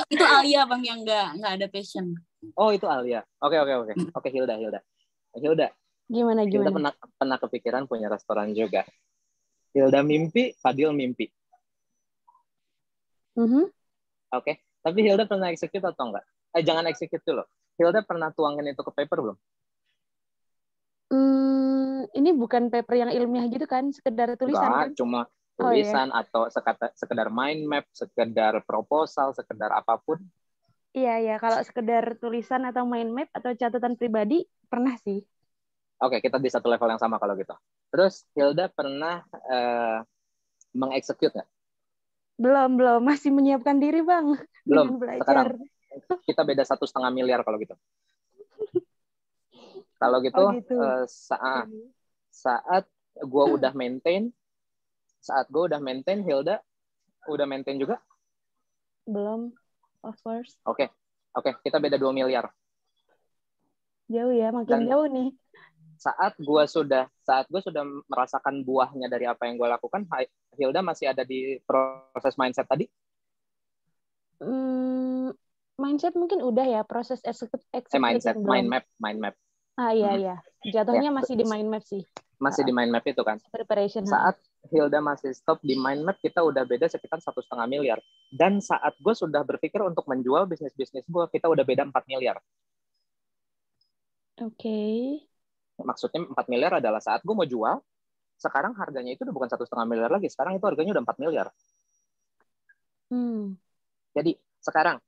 Itu Alia Bang yang nggak ada passion. Oh, itu Alia. Oke. Oke, Hilda. Gimana? Hilda pernah kepikiran punya restoran juga. Hilda mimpi, Fadil mimpi. Oke. Tapi Hilda pernah execute atau enggak? Jangan execute dulu. Hilda pernah tuangin itu ke paper belum? Ini bukan paper yang ilmiah gitu kan? Sekedar tulisan kan? Cuma tulisan atau sekedar mind map, sekedar proposal, sekedar apapun. Iya. Kalau sekedar tulisan atau mind map atau catatan pribadi, pernah sih. Oke, kita di satu level yang sama kalau gitu. Terus Hilda pernah mengexecute nggak? Belum. Masih menyiapkan diri, Bang. Belum. Belajar. Sekarang kita beda 1,5 miliar kalau gitu. Kalau gitu, saat gue udah maintain, Hilda udah maintain juga? Belum, of course. Oke, kita beda 2 miliar. Jauh ya, makin jauh nih. Saat gue sudah merasakan buahnya dari apa yang gue lakukan, Hilda masih ada di proses mindset tadi? Mindset mungkin udah ya, proses execution. Mind map. Iya. Jatuhnya masih di mind map sih. Masih di mind map itu kan? Preparation. Saat Hilda masih stop di mind map, kita udah beda sekitar 1,5 miliar. Dan saat gue sudah berpikir untuk menjual bisnis gue, kita udah beda 4 miliar. Oke. Maksudnya 4 miliar adalah saat gue mau jual, sekarang harganya itu udah bukan 1,5 miliar lagi, sekarang itu harganya udah 4 miliar. Jadi sekarang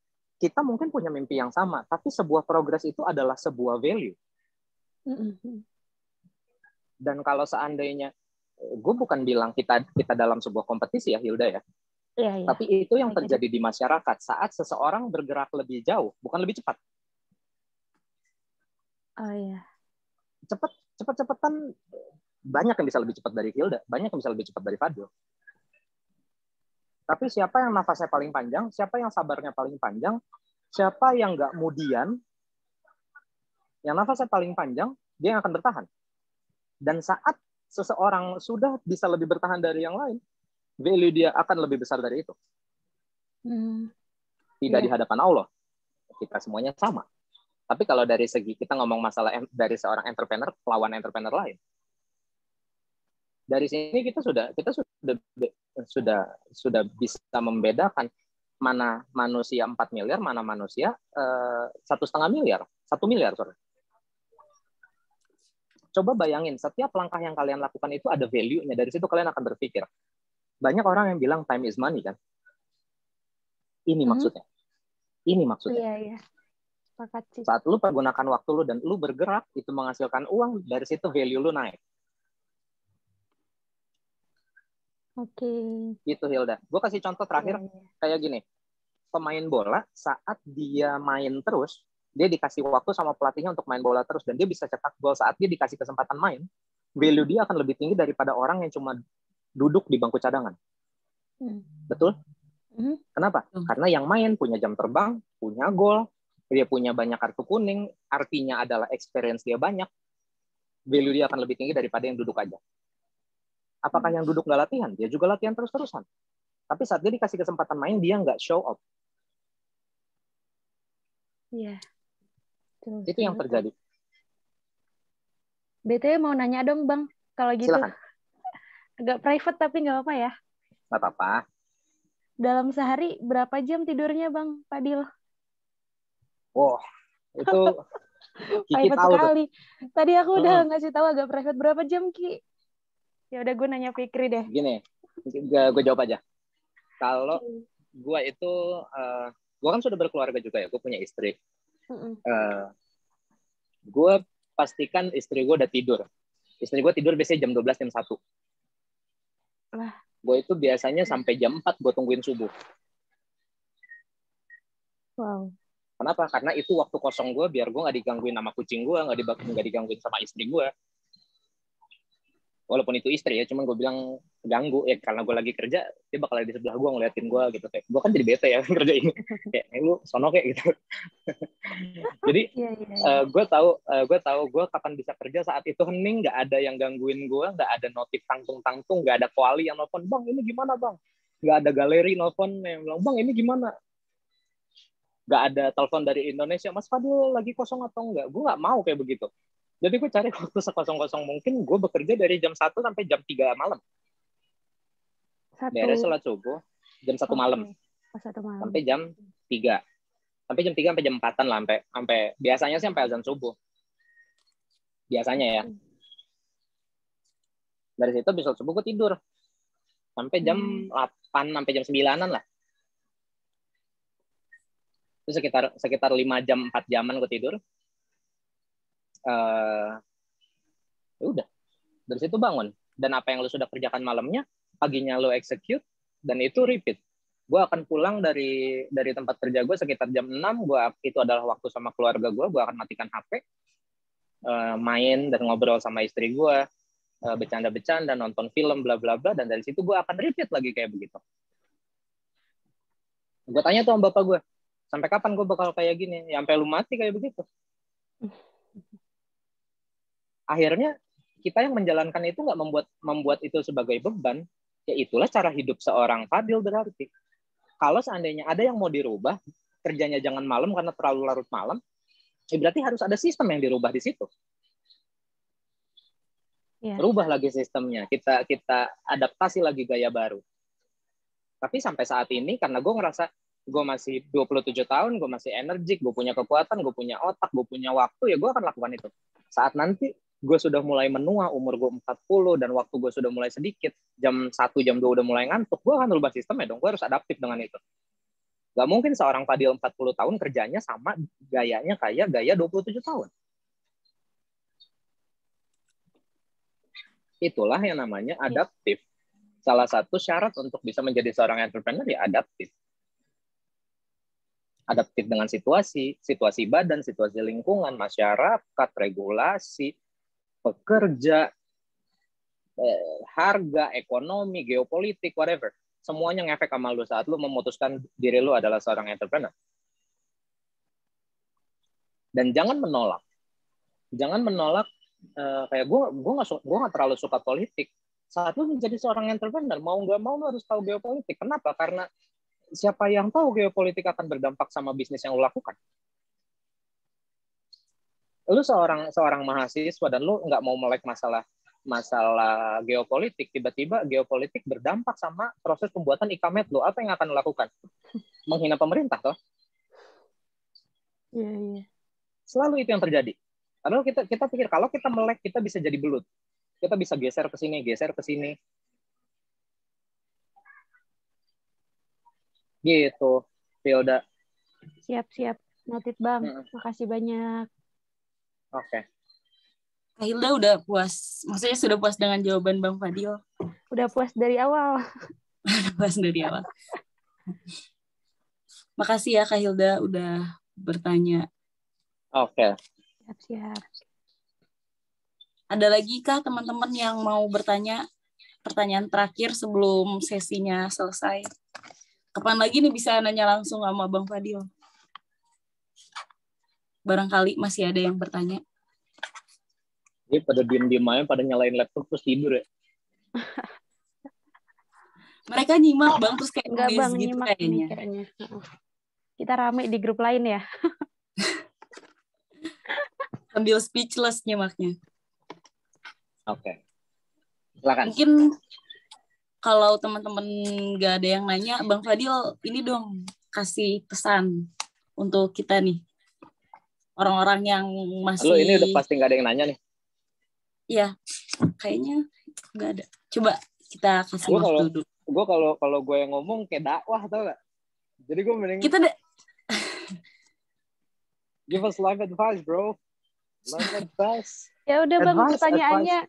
kita mungkin punya mimpi yang sama, tapi sebuah progres itu adalah sebuah value. Dan kalau seandainya, gue bukan bilang kita dalam sebuah kompetisi ya Hilda ya, tapi itu yang terjadi di masyarakat saat seseorang bergerak lebih jauh, bukan lebih cepat. Oh iya. Cepat-cepatan banyak yang bisa lebih cepat dari Hilda, banyak yang bisa lebih cepat dari Fadil. Tapi siapa yang nafasnya paling panjang, siapa yang sabarnya paling panjang, siapa yang nggak mudian, yang nafasnya paling panjang, dia yang akan bertahan. Dan saat seseorang sudah bisa lebih bertahan dari yang lain, value dia akan lebih besar dari itu. Tidak di hadapan Allah. Kita semuanya sama. Tapi kalau dari segi kita ngomong masalah dari seorang entrepreneur lawan entrepreneur lain, dari sini kita sudah bisa membedakan mana manusia 4 miliar, mana manusia 1,5 miliar, 1 miliar, sorry. Coba bayangin, setiap langkah yang kalian lakukan itu ada value-nya. Dari situ kalian akan berpikir. Banyak orang yang bilang time is money kan. Ini maksudnya. Ini maksudnya. Iya. Sepakat sih. Saat lu pergunakan waktu lu dan lu bergerak, itu menghasilkan uang, dari situ value lu naik. Oke. Gitu Hilda. Gue kasih contoh terakhir kayak gini. Pemain bola saat dia main terus, dia dikasih waktu sama pelatihnya untuk main bola terus dan dia bisa cetak gol saat dia dikasih kesempatan main, value dia akan lebih tinggi daripada orang yang cuma duduk di bangku cadangan. Betul? Kenapa? Karena yang main punya jam terbang, punya gol, dia punya banyak kartu kuning, artinya adalah experience dia banyak, value dia akan lebih tinggi daripada yang duduk aja. Apakah yang duduk nggak latihan? Dia juga latihan terus-terusan. Tapi saat dia dikasih kesempatan main, dia nggak show up. Iya. Itu yang terjadi. BTW mau nanya dong Bang, kalau gitu. Silakan. Agak private tapi nggak apa-apa ya? Nggak apa-apa. Dalam sehari berapa jam tidurnya Bang Fadil? Wow, itu Kiki private tahu sekali. tuh. Tadi aku udah ngasih tahu agak private berapa jam Ki? Ya udah gue nanya Fikri deh. Gini, gue jawab aja. Kalau gue itu, gue kan sudah berkeluarga juga ya, gue punya istri. Gue pastikan istri gue udah tidur. Istri gue tidur biasanya jam 12, jam 1. Gue itu biasanya sampai jam 4 gue tungguin subuh. Wow. Kenapa? Karena itu waktu kosong gue, biar gue nggak digangguin sama kucing gue, nggak digangguin sama istri gue. Walaupun itu istri ya, cuman gue bilang ganggu ya karena gue lagi kerja, dia bakal di sebelah gue ngeliatin gue gitu. Kayak gue kan jadi bete ya kerja ini. Kayak lu sono kayak gitu. Jadi gue tahu gue kapan bisa kerja saat itu hening, nggak ada yang gangguin gue, nggak ada notif tangtung-tangtung, nggak ada kuali yang nelfon, bang ini gimana bang, nggak ada galeri nelfon yang bilang bang ini gimana, nggak ada telepon dari Indonesia, Mas Fadil lagi kosong atau enggak. Gue nggak mau kayak begitu. Jadi gue cari waktu sekosong-kosong mungkin, gue bekerja dari jam 1 sampai jam 3 malam. Beres sholat subuh, jam 1 malam. Sampai jam 3. Sampai jam 3 sampai jam 4-an lah, sampai biasanya sih sampai azan subuh. Biasanya ya. Dari situ besok subuh gue tidur. Sampai jam 8 sampai jam 9-an lah. Itu sekitar 5 jam, 4 jaman gue tidur. Udah dari situ bangun, dan apa yang lo sudah kerjakan malamnya paginya lo execute, dan itu repeat. Gue akan pulang dari tempat kerja gue sekitar jam 6. Itu adalah waktu sama keluarga gue akan matikan HP, main dan ngobrol sama istri gue, bercanda-bercanda, nonton film bla bla bla, dan dari situ gue akan repeat lagi kayak begitu. Gue tanya tuh sama bapak gue, sampai kapan gue bakal kayak gini? Ya, sampai lu mati kayak begitu. Akhirnya kita yang menjalankan itu nggak membuat itu sebagai beban. Ya itulah cara hidup seorang Fadil berarti. Kalau seandainya ada yang mau dirubah, kerjanya jangan malam karena terlalu larut malam, ya berarti harus ada sistem yang dirubah di situ. Rubah lagi sistemnya, kita adaptasi lagi gaya baru. Tapi sampai saat ini, karena gue ngerasa gue masih 27 tahun, gue masih energik, gue punya kekuatan, gue punya otak, gue punya waktu, ya gue akan lakukan itu. Saat nanti gue sudah mulai menua, umur gue 40, dan waktu gue sudah mulai sedikit, jam 1, jam 2 udah mulai ngantuk, gue akan rubah sistemnya dong, gue harus adaptif dengan itu. Gak mungkin seorang Fadil 40 tahun kerjanya sama gayanya kayak gaya 27 tahun. Itulah yang namanya adaptif. Salah satu syarat untuk bisa menjadi seorang entrepreneur ya adaptif. Adaptif dengan situasi badan, situasi lingkungan, masyarakat, regulasi, pekerja, harga, ekonomi, geopolitik, whatever. Semuanya ngefek sama lu saat lu memutuskan diri lu adalah seorang entrepreneur. Dan jangan menolak. Jangan menolak kayak gue nggak terlalu suka politik. Saat lu menjadi seorang entrepreneur, mau nggak mau lu harus tahu geopolitik. Kenapa? Karena siapa yang tahu geopolitik akan berdampak sama bisnis yang lu lakukan. Lu seorang mahasiswa dan lu nggak mau melek masalah geopolitik, tiba-tiba geopolitik berdampak sama proses pembuatan e-commerce lu. Apa yang akan lu lakukan? Menghina pemerintah toh? Iya. Selalu itu yang terjadi. Padahal kita pikir kalau kita melek kita bisa jadi belut. Kita bisa geser ke sini. Gitu, Hilda. Siap. Noted, Bang. Makasih banyak. Oke. Kak Hilda udah puas. Maksudnya sudah puas dengan jawaban Bang Fadil? Udah puas dari awal. Udah puas dari awal. Makasih ya Kak Hilda udah bertanya. Oke. Siap. Ada lagi kah teman-teman yang mau bertanya? Pertanyaan terakhir sebelum sesinya selesai. Kapan lagi nih bisa nanya langsung sama Bang Fadil? Barangkali masih ada yang bertanya. Jadi pada diem-diem aja, pada nyalain laptop terus tidur ya. Mereka nyimak Bang, terus kayak Enggak Bang, gitu nyimak kayaknya. kayaknya. Kita rame di grup lain ya. Sambil speechless nyimaknya. Oke. Silakan. Mungkin kalau teman-teman nggak ada yang nanya, Bang Fadil ini dong kasih pesan untuk kita nih. Orang-orang yang masih... Lo ini udah pasti nggak ada yang nanya nih. Iya, kayaknya nggak ada. Coba kita kasih waktu dulu. Gue kalau gue yang ngomong kayak dakwah, tau gak? Jadi gue mending... Give us life advice, bro. Life advice. Ya udah Bang, pertanyaannya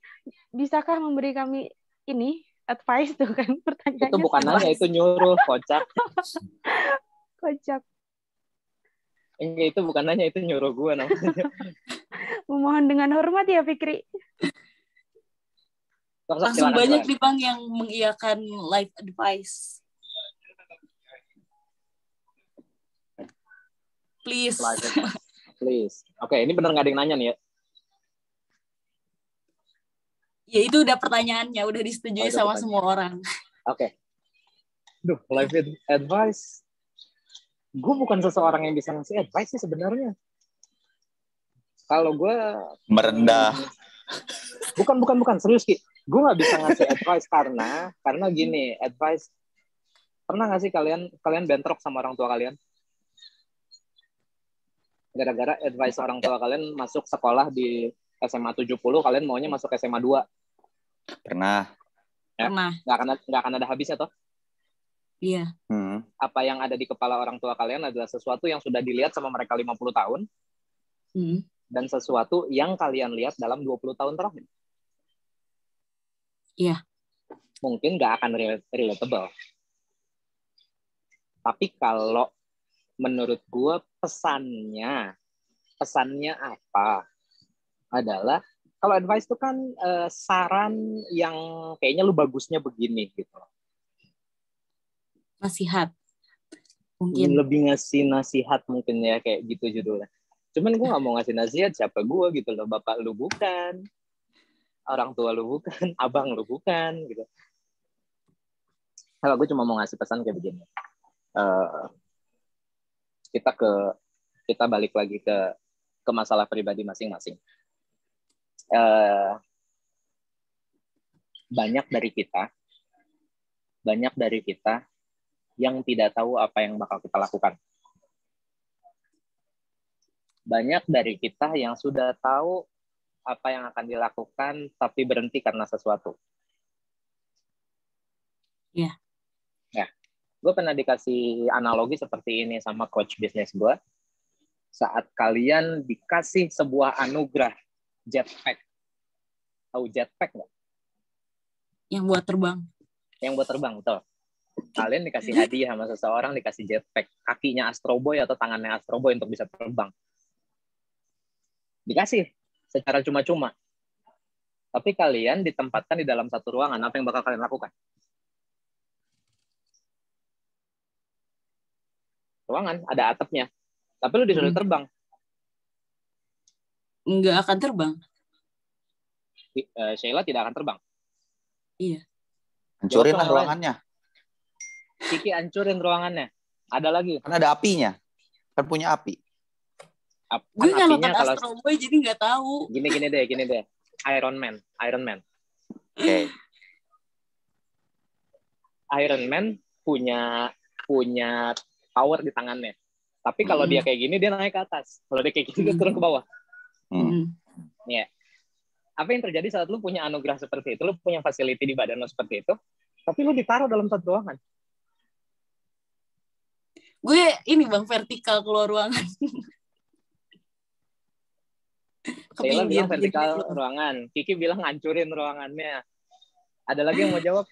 bisakah memberi kami ini advice tuh kan pertanyaannya? Itu bukan nanya, itu nyuruh, kocak. Kocak. Enggak, itu bukan nanya, itu nyuruh gue namanya. Memohon dengan hormat ya, Fikri. Langsung banyak nih Bang yang mengiyakan life advice. Please. Please. Oke, ini bener nggak ada yang nanya nih ya? Ya itu udah pertanyaannya, udah disetujui sama semua orang. Oke. Duh, life advice. Gue bukan seseorang yang bisa ngasih advice sih sebenarnya. Kalau gue merendah. Bukan serius Ki. Gue nggak bisa ngasih advice karena gini, advice. Pernah nggak sih kalian bentrok sama orang tua kalian? Gara-gara advice orang tua kalian masuk sekolah di SMA 70, kalian maunya masuk SMA 2. Pernah. Ya? Pernah. Nggak akan ada habisnya toh? Iya. Apa yang ada di kepala orang tua kalian adalah sesuatu yang sudah dilihat sama mereka 50 tahun. Dan sesuatu yang kalian lihat dalam 20 tahun terakhir. Iya. Mungkin nggak akan relatable. Tapi kalau menurut gue pesannya apa? Adalah kalau advice itu kan saran yang kayaknya lu bagusnya begini gitu. Nasihat. Mungkin. Lebih ngasih nasihat mungkin ya kayak gitu judulnya. Cuman gue nggak mau ngasih nasihat siapa gue gitu loh. Bapak lu bukan, orang tua lu bukan, abang lu bukan gitu. Kalau gue cuma mau ngasih pesan kayak begini. Kita balik lagi ke masalah pribadi masing-masing. Banyak dari kita yang tidak tahu apa yang bakal kita lakukan. Banyak dari kita yang sudah tahu apa yang akan dilakukan, tapi berhenti karena sesuatu. Iya. Ya, gue pernah dikasih analogi seperti ini sama coach bisnis gue. Saat kalian dikasih sebuah anugerah jetpack, tahu jetpack nggak? Yang buat terbang. Yang buat terbang, betul. Kalian dikasih hadiah sama seseorang, dikasih jetpack, kakinya Astro Boy atau tangannya Astro Boy untuk bisa terbang. Dikasih secara cuma-cuma. Tapi kalian ditempatkan di dalam satu ruangan, apa yang bakal kalian lakukan? Ruangan, ada atapnya. Tapi lu disuruh terbang. Nggak akan terbang. Sheila tidak akan terbang. Iya. Hancurin lah ruangannya. Kiki hancurin ruangannya. Ada lagi. Kan ada apinya. Kan punya api. Gue nggak nonton Astro Boy jadi nggak tahu. Gini deh. Iron Man. Oke. Iron Man punya power di tangannya. Tapi kalau dia kayak gini, dia naik ke atas. Kalau dia kayak gini, dia turun ke bawah. Ya. Apa yang terjadi saat lu punya anugerah seperti itu, lu punya facility di badan lu seperti itu, tapi lu ditaruh dalam satu ruangan. Gue ini Bang, vertikal keluar ruangan. Sheila bilang vertikal ruangan. Kiki bilang ngancurin ruangannya. Ada lagi yang mau jawab?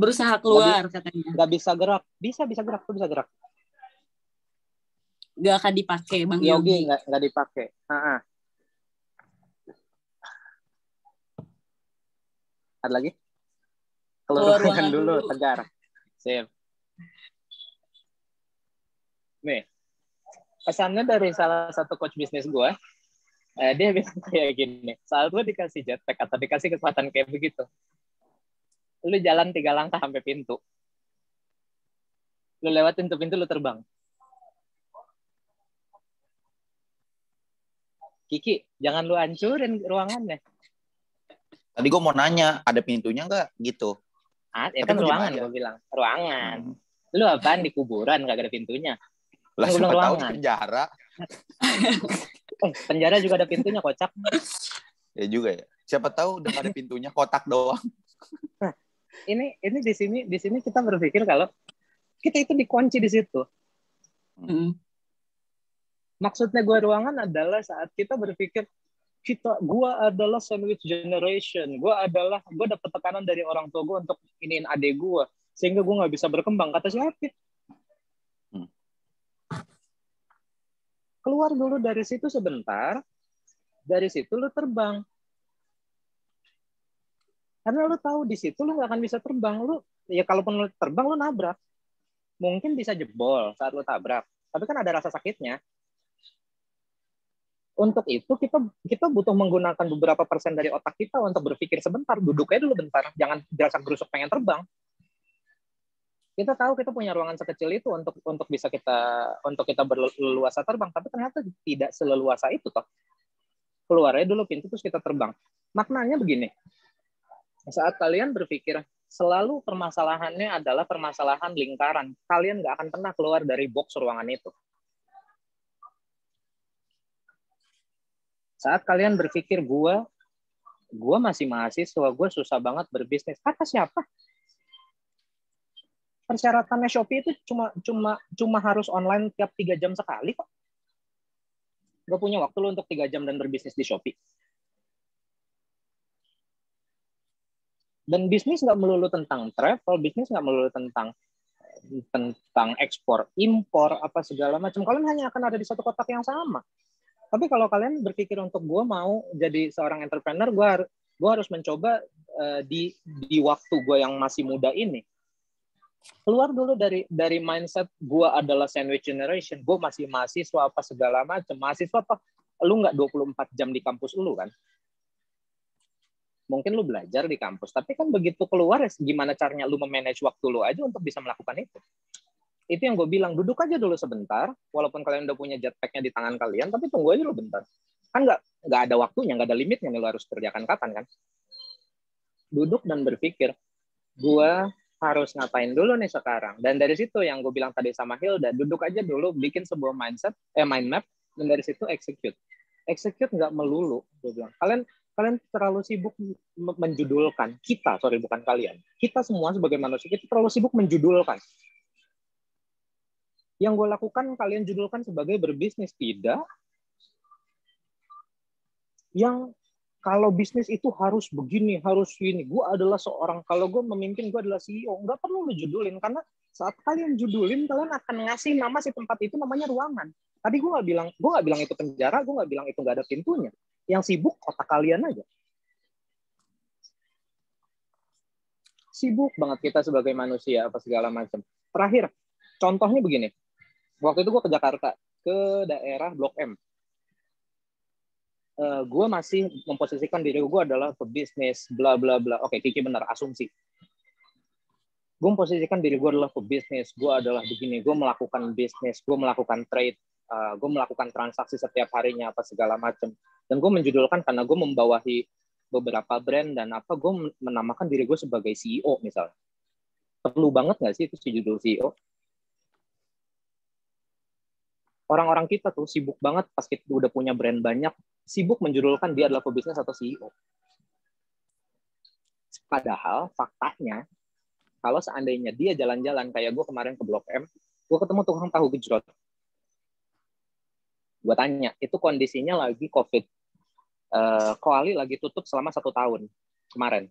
Berusaha keluar katanya. Gak bisa gerak. Bisa gerak. Tuh bisa gerak. Gak akan dipakai Bang Yogi. Gak dipakai. Ada lagi? Keluar ruangan dulu. Tegar. Sip. Nih. Pesannya dari salah satu coach bisnis gue. Dia bilang kayak gini. Saat lu dikasih jetpack atau dikasih kekuatan kayak begitu. Lu jalan 3 langkah sampai pintu. Lu lewatin tuh pintu, lu terbang. Kiki, jangan lu hancurin ruangannya. Tadi gue mau nanya, ada pintunya nggak gitu? Ya kan ruangan, gue bilang. Ruangan. Lu apaan di kuburan, nggak ada pintunya? Lah siapa tahu di penjara. Penjara juga ada pintunya, kocak. Ya juga ya. Siapa tahu udah ada pintunya, kotak doang. Nah, ini di sini kita berpikir kalau kita itu dikunci di situ. Maksudnya gue ruangan adalah saat kita berpikir gue adalah sandwich generation, gue dapat tekanan dari orang tua gue untuk iniin adik gue sehingga gue nggak bisa berkembang. Kata siapa? Keluar dulu dari situ sebentar, dari situ lu terbang. Karena lu tahu di situ lu nggak akan bisa terbang. Ya kalaupun lu terbang, lu nabrak. Mungkin bisa jebol saat lu tabrak. Tapi kan ada rasa sakitnya. Untuk itu kita butuh menggunakan beberapa persen dari otak kita untuk berpikir sebentar. Duduk aja dulu bentar. Jangan gerasak-gerusuk pengen terbang. Kita tahu kita punya ruangan sekecil itu untuk bisa kita berleluasa terbang. Tapi ternyata tidak seleluasa itu toh. Keluar aja dulu pintu terus kita terbang. Maknanya begini. Saat kalian berpikir, selalu permasalahannya adalah permasalahan lingkaran. Kalian nggak akan pernah keluar dari box ruangan itu. Saat kalian berpikir, gue masih mahasiswa, gue susah banget berbisnis. Kata siapa? Persyaratannya Shopee itu cuma harus online tiap 3 jam sekali kok. Gue punya waktu lo untuk 3 jam dan berbisnis di Shopee. Dan bisnis nggak melulu tentang travel, bisnis nggak melulu tentang ekspor, impor, apa segala macam. Kalian hanya akan ada di satu kotak yang sama. Tapi kalau kalian berpikir untuk gue mau jadi seorang entrepreneur, gue harus mencoba di waktu gue yang masih muda ini. Keluar dulu dari mindset gue adalah sandwich generation, gue masih mahasiswa apa segala macam. Mahasiswa apa? Lu nggak 24 jam di kampus lu kan? Mungkin lu belajar di kampus, tapi kan begitu keluar, gimana caranya lu memanage waktu lu aja untuk bisa melakukan itu. Itu yang gue bilang, duduk aja dulu sebentar, walaupun kalian udah punya jetpacknya di tangan kalian, tapi tunggu aja dulu bentar. Kan nggak ada waktunya, nggak ada limitnya nih lu harus kerjakan kapan kan. Duduk dan berpikir, gue harus ngapain dulu nih sekarang. Dan dari situ yang gue bilang tadi sama Hilda, duduk aja dulu, bikin sebuah mind map, dan dari situ execute. execute nggak melulu, gue bilang. Kalian terlalu sibuk menjudulkan. Bukan kalian. Kita semua sebagai manusia, kita terlalu sibuk menjudulkan. Yang gue lakukan, kalian judulkan sebagai berbisnis. Tidak. Yang kalau bisnis itu harus begini, harus ini. Gue adalah kalau gue memimpin, gue adalah CEO. Nggak perlu lu judulin, karena saat kalian judulin, kalian akan ngasih nama si tempat itu namanya ruangan. Tadi gue nggak bilang itu penjara, gue nggak bilang itu nggak ada pintunya. Yang sibuk otak kalian aja. Sibuk banget kita sebagai manusia, apa segala macam. Terakhir, contohnya begini. Waktu itu gue ke Jakarta, ke daerah Blok M. Gue masih memposisikan diri gue adalah pebisnis, bla bla bla. Oke, Kiki benar, asumsi. Gue memposisikan diri gue adalah pebisnis, gue adalah begini, gue melakukan bisnis, gue melakukan trade, gue melakukan transaksi setiap harinya, apa segala macam. Dan gue menjudulkan karena gue membawahi beberapa brand dan gue menamakan diri gue sebagai CEO misalnya. Perlu banget nggak sih itu si judul CEO? Orang-orang kita tuh sibuk banget pas kita udah punya brand banyak, sibuk menjudulkan dia adalah pebisnis atau CEO. Padahal faktanya, kalau seandainya dia jalan-jalan, kayak gue kemarin ke Blok M, gue ketemu tukang tahu gejrot. Gue tanya, itu kondisinya lagi COVID. Koali lagi tutup selama 1 tahun kemarin.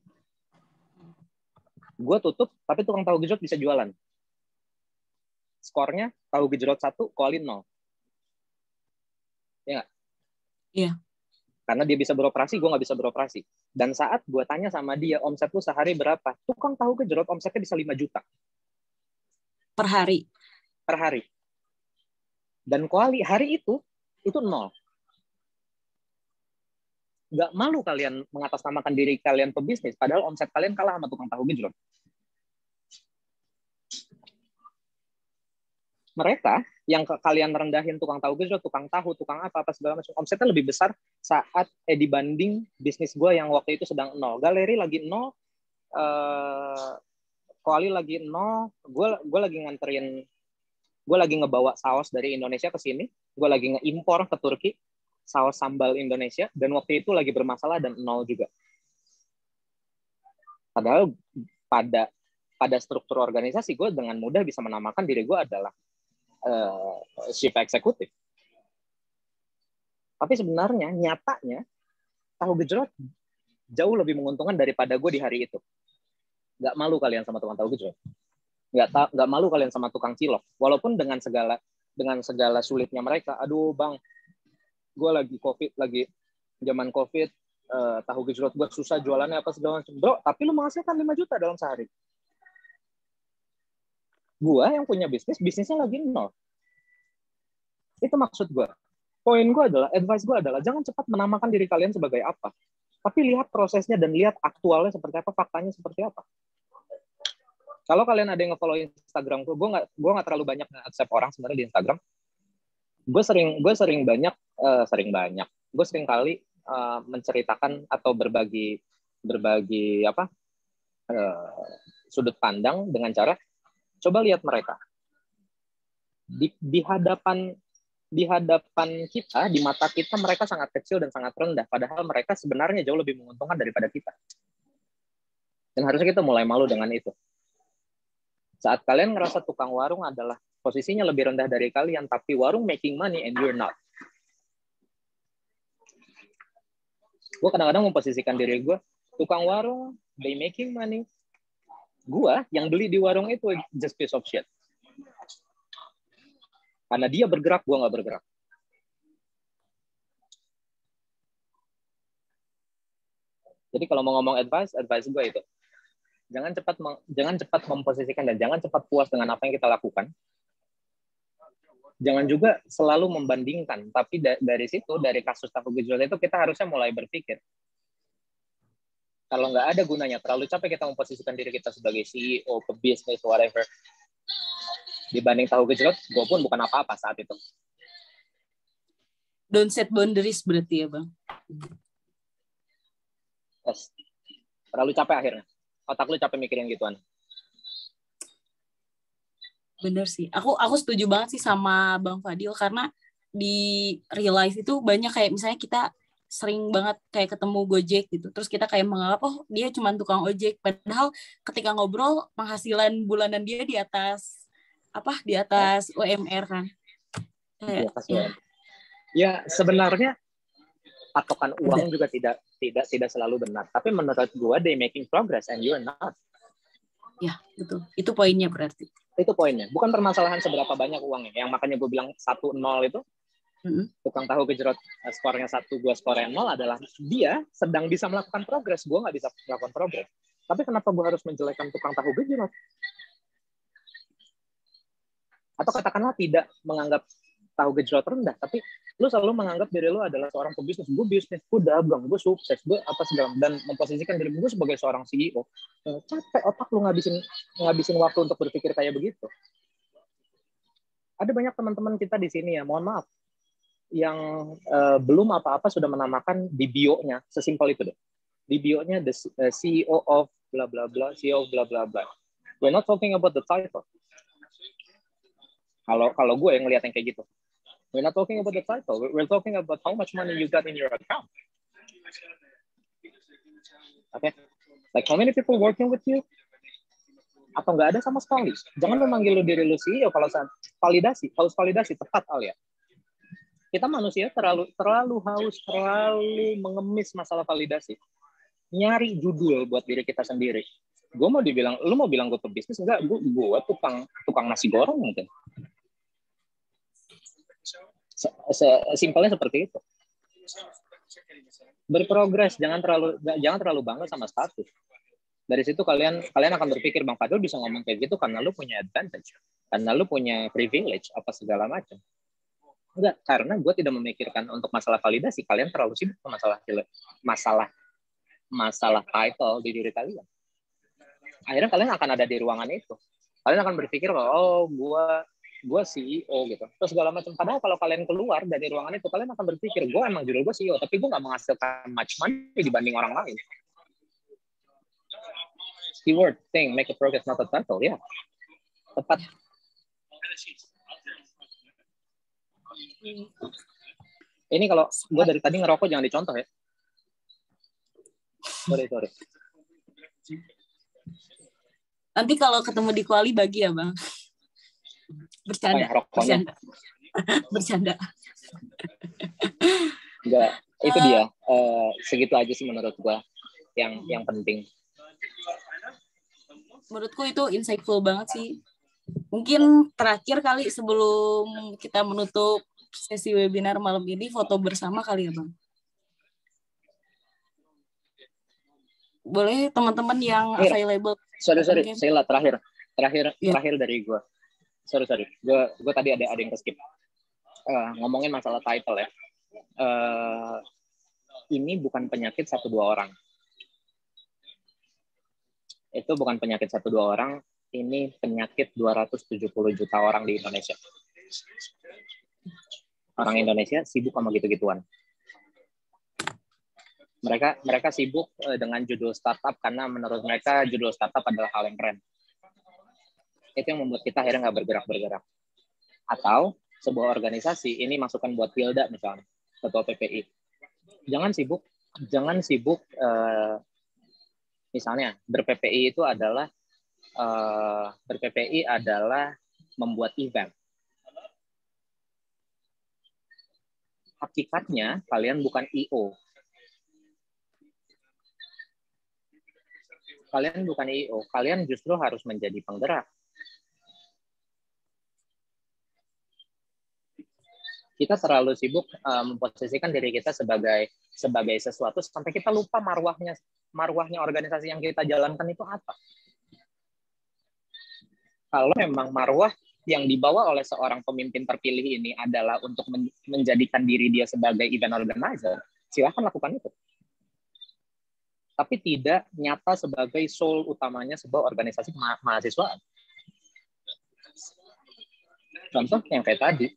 Gue tutup, tapi tukang tahu gejrot bisa jualan. Skornya, tahu gejrot 1, Koali 0. Ya nggak? Iya. Karena dia bisa beroperasi, gue nggak bisa beroperasi. Dan saat gue tanya sama dia, omset lu sehari berapa? Tukang tahu gejrot omsetnya bisa 5 juta. Per hari? Per hari. Dan Koali hari itu 0. Nggak malu kalian mengatasnamakan diri kalian pebisnis, padahal omset kalian kalah sama tukang tahu gejrot. Mereka yang kalian rendahin tukang tahu gejrot, tukang tahu, tukang apa segala macam, omsetnya lebih besar saat dibanding bisnis gue yang waktu itu sedang 0. Galeri lagi 0, Koali lagi 0, gue lagi nganterin, gue lagi ngebawa saus dari Indonesia ke sini, gue lagi ngeimpor ke Turki saus sambal Indonesia, dan waktu itu lagi bermasalah dan 0 juga. Padahal pada struktur organisasi gue dengan mudah bisa menamakan diri gue adalah chief eksekutif. Tapi sebenarnya nyatanya tahu gejrot jauh lebih menguntungkan daripada gue di hari itu. Nggak malu kalian sama tukang tahu gejrot. Nggak malu kalian sama tukang cilok. Walaupun dengan segala sulitnya mereka. Aduh bang, gue lagi COVID, lagi zaman COVID, tahu gejrot gue susah jualannya apa segala macam. Bro, tapi lu menghasilkan 5 juta dalam sehari. Gue yang punya bisnisnya lagi 0. Itu maksud gue. Poin gue adalah, advice gue adalah, jangan cepat menamakan diri kalian sebagai apa. Tapi lihat prosesnya dan lihat aktualnya seperti apa, faktanya seperti apa. Kalau kalian ada yang nge-follow Instagram gue nggak terlalu banyak nge-accept orang sebenarnya di Instagram. Gue sering kali menceritakan atau berbagi sudut pandang dengan cara coba lihat mereka di hadapan kita, di mata kita mereka sangat kecil dan sangat rendah, padahal mereka sebenarnya jauh lebih menguntungkan daripada kita. Dan harusnya kita mulai malu dengan itu. Saat kalian ngerasa tukang warung adalah posisinya lebih rendah dari kalian, tapi warung making money and you're not. Gue kadang-kadang memposisikan diri gue, tukang warung, they making money. Gue yang beli di warung itu just piece of shit. Karena dia bergerak, gue nggak bergerak. Jadi kalau mau ngomong advice gue itu. Jangan cepat memposisikan dan jangan cepat puas dengan apa yang kita lakukan. Jangan juga selalu membandingkan. Tapi dari situ, dari kasus tahu gejrot itu, kita harusnya mulai berpikir. Kalau nggak ada gunanya, terlalu capek kita memposisikan diri kita sebagai CEO, pebisnis, whatever. Dibanding tahu gejrot, gue pun bukan apa-apa saat itu. Don't set boundaries berarti ya Bang? Yes. Terlalu capek akhirnya. Otak lu capek mikirin gituan. Bener sih. Aku setuju banget sih sama Bang Fadil, karena di real life itu banyak kayak misalnya kita sering banget kayak ketemu Gojek gitu. Terus kita kayak menganggap oh dia cuma tukang ojek. Padahal ketika ngobrol penghasilan bulanan dia di atas UMR kan. Kayak, ya sebenarnya patokan uang juga tidak selalu benar. Tapi menurut gue they making progress and you're not. Ya betul. Itu poinnya berarti. Itu poinnya. Bukan permasalahan seberapa banyak uangnya. Yang makanya gue bilang 1-0 itu. Tukang tahu gejrot skornya 1, gue skornya 0 adalah dia sedang bisa melakukan progres, gue nggak bisa melakukan progres. Tapi kenapa gue harus menjelekkan tukang tahu gejrot? Atau katakanlah tidak menganggap tahu gejrot rendah, tapi lu selalu menganggap diri lu adalah seorang pebisnis. Gue bisnis, gue dagang, gue sukses, gue apa segala, dan memposisikan diri gue sebagai seorang CEO. Capek otak lu ngabisin waktu untuk berpikir kayak begitu. Ada banyak teman-teman kita di sini ya, mohon maaf, yang belum apa-apa sudah menamakan di bio-nya, sesimpel itu deh. Di bio-nya the CEO of bla bla bla, CEO of bla bla bla. We're not talking about the title. Kalau gue yang ngeliat yang kayak gitu. We're not talking about the title. We're talking about how much money you got in your account. Okay? Like how many people working with you? Atau nggak ada sama sekali. Jangan memanggil diri lu CEO kalau haus validasi tepat Alia. Kita manusia terlalu haus, terlalu mengemis masalah validasi. Nyari judul buat diri kita sendiri. Lu mau bilang gue pebisnis? Enggak, gue tukang nasi goreng mungkin. Simpelnya seperti itu. Berprogres, jangan terlalu bangga sama status. Dari situ kalian akan berpikir Bang Fadil bisa ngomong kayak gitu karena lu punya advantage, karena lu punya privilege apa segala macam. Enggak, karena gue tidak memikirkan untuk masalah validasi. Kalian terlalu sibuk sama masalah title di diri kalian. Akhirnya kalian akan ada di ruangan itu. Kalian akan berpikir oh gue CEO gitu. Terus segala macam. Padahal kalau kalian keluar dari ruangan itu, kalian akan berpikir gue emang judul gue CEO, tapi gue nggak menghasilkan much money dibanding orang lain. Keyword thing, make a progress, not a title. Ya, tepat. Ini kalau gue dari tadi ngerokok jangan dicontoh ya. Sorry. Nanti kalau ketemu di Kuali bagi ya Bang. Bercanda. Enggak, itu dia. Segitu aja sih menurut gue yang penting. Menurutku itu insightful banget sih. Mungkin terakhir kali sebelum kita menutup sesi webinar malam ini, foto bersama kali ya Bang. Boleh teman-teman yang available. Sorry, Sheila, terakhir dari gue. Sorry. Gue tadi ada yang ke-skip. Ngomongin masalah title ya. Ini bukan penyakit 1-2 orang. Itu bukan penyakit 1-2 orang. Ini penyakit 270 juta orang di Indonesia. Orang Indonesia sibuk sama gitu-gituan. Mereka sibuk dengan judul startup karena menurut mereka judul startup adalah hal yang keren. Itu yang membuat kita akhirnya nggak bergerak. Atau sebuah organisasi, ini masukan buat Hilda misalnya, ketua PPI. Jangan sibuk misalnya ber-PPI itu adalah membuat event. Hakikatnya kalian bukan IO. Kalian justru harus menjadi penggerak. Kita terlalu sibuk memposisikan diri kita sebagai sesuatu sampai kita lupa marwahnya organisasi yang kita jalankan itu apa. Kalau memang marwah yang dibawa oleh seorang pemimpin terpilih ini adalah untuk menjadikan diri dia sebagai event organizer, silakan lakukan itu. Tapi tidak nyata sebagai soul utamanya sebuah organisasi mahasiswa. Contoh yang kayak tadi,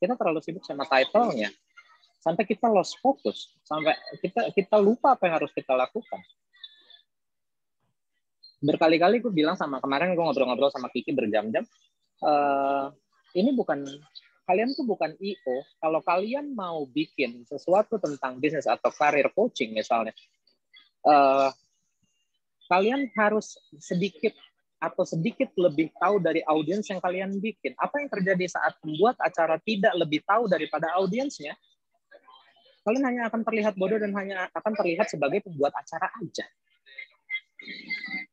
kita terlalu sibuk sama title-nya, sampai kita lost focus, sampai kita lupa apa yang harus kita lakukan. Berkali-kali gue bilang kemarin gue ngobrol-ngobrol sama Kiki berjam-jam, ini bukan kalian tuh bukan IO. Kalau kalian mau bikin sesuatu tentang bisnis atau career coaching misalnya, kalian harus sedikit lebih tahu dari audiens yang kalian bikin. Apa yang terjadi saat membuat acara tidak lebih tahu daripada audiensnya? Kalian hanya akan terlihat bodoh dan hanya akan terlihat sebagai pembuat acara aja.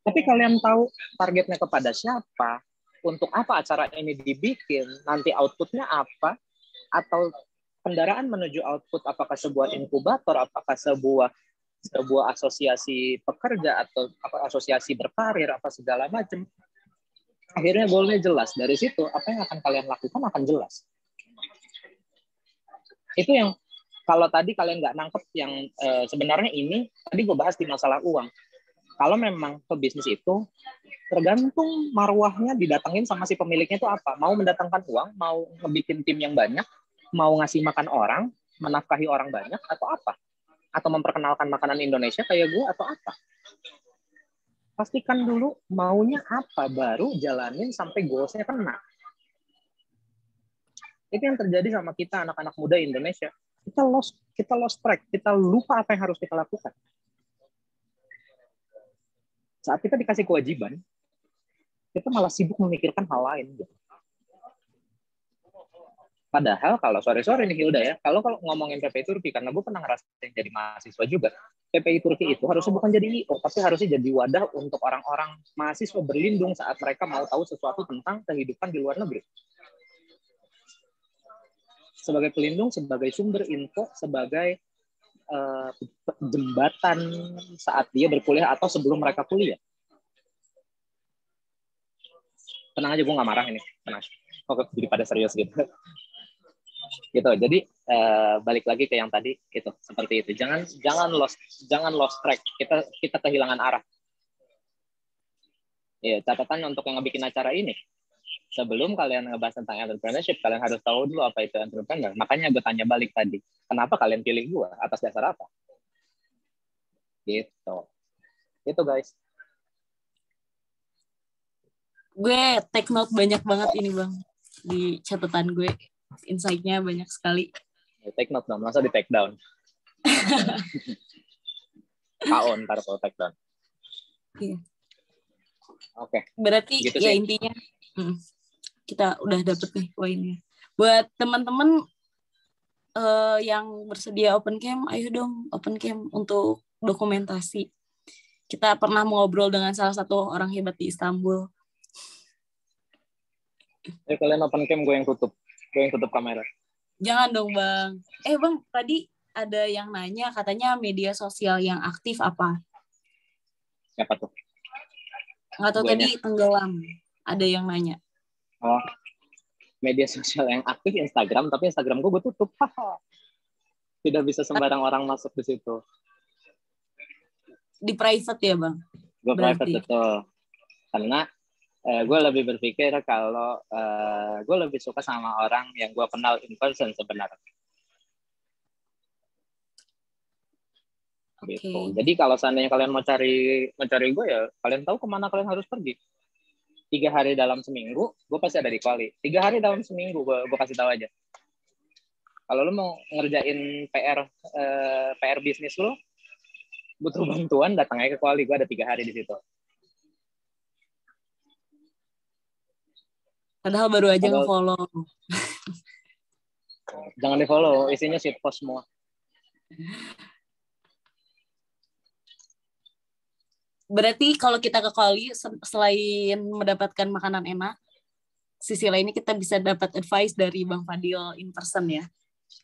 Tapi kalian tahu targetnya kepada siapa, untuk apa acara ini dibikin, nanti outputnya apa, atau kendaraan menuju output, apakah sebuah inkubator, apakah sebuah asosiasi pekerja atau apa asosiasi berkarir, apa segala macam. Akhirnya goalnya jelas. Dari situ apa yang akan kalian lakukan akan jelas. Itu yang kalau tadi kalian nggak nangkep yang sebenarnya ini tadi gue bahas di masalah uang. Kalau memang ke bisnis itu tergantung marwahnya didatengin sama si pemiliknya itu apa. Mau mendatangkan uang, mau ngebikin tim yang banyak, mau ngasih makan orang, menafkahi orang banyak, atau apa? Atau memperkenalkan makanan Indonesia kayak gue, atau apa? Pastikan dulu maunya apa, baru jalanin sampai goalsnya kena. Itu yang terjadi sama kita anak-anak muda Indonesia. Kita lost track, kita lupa apa yang harus kita lakukan. Saat kita dikasih kewajiban, kita malah sibuk memikirkan hal lain. Padahal kalau sorry nih Hilda ya, kalau ngomongin PPI Turki, karena gue pernah ngerasain jadi mahasiswa juga, PPI Turki itu harusnya bukan jadi IO, tapi harusnya jadi wadah untuk orang-orang mahasiswa berlindung saat mereka mau tahu sesuatu tentang kehidupan di luar negeri. Sebagai pelindung, sebagai sumber info, sebagai jembatan saat dia berkuliah atau sebelum mereka kuliah. Tenang aja, gue nggak marah ini. Tenang. Kok jadi pada serius gitu. Gitu. Jadi balik lagi ke yang tadi, gitu. Seperti itu. Jangan lost track. Kita kehilangan arah. Ya, catatan untuk yang ngebikin acara ini. Sebelum kalian ngebahas tentang entrepreneurship, kalian harus tahu dulu apa itu entrepreneur. Makanya gue tanya balik tadi, kenapa kalian pilih gue? Atas dasar apa? Gitu. Itu guys. Gue take note banyak banget ini Bang. Di catatan gue. Insight-nya banyak sekali. Take note dong, masa di take down. KO ntar kalau take down. Iya. Oke. Berarti gitu ya sih. Intinya kita udah dapet nih poinnya. Buat teman-teman yang bersedia open cam, ayo dong open cam untuk dokumentasi. Kita pernah ngobrol dengan salah satu orang hebat di Istanbul. Kalian open cam, gue yang tutup kamera. Jangan dong Bang. Bang, tadi ada yang nanya katanya media sosial yang aktif apa? Siapa tuh? Nggak tahu, tadi tenggelam. Ada yang nanya. Oh, media sosial yang aktif Instagram, tapi Instagram gue tutup. Tidak bisa sembarang orang masuk di situ. Di private ya Bang? Gue private betul. Karena gue lebih berpikir kalau gue lebih suka sama orang yang gue kenal in person sebenarnya. Okay. Gitu. Jadi kalau seandainya kalian mau cari gue ya, kalian tahu kemana kalian harus pergi. 3 hari dalam seminggu, gue pasti ada di Kuali. 3 hari dalam seminggu, gue kasih tahu aja. Kalau lo mau ngerjain PR bisnis lo, butuh bantuan, datang aja ke Kuali. Gue ada 3 hari di situ. Padahal baru aja nge-follow. Jangan di-follow, isinya shitpost semua. Berarti kalau kita ke Kuali, selain mendapatkan makanan enak, sisi lainnya kita bisa dapat advice dari Bang Fadil in person ya.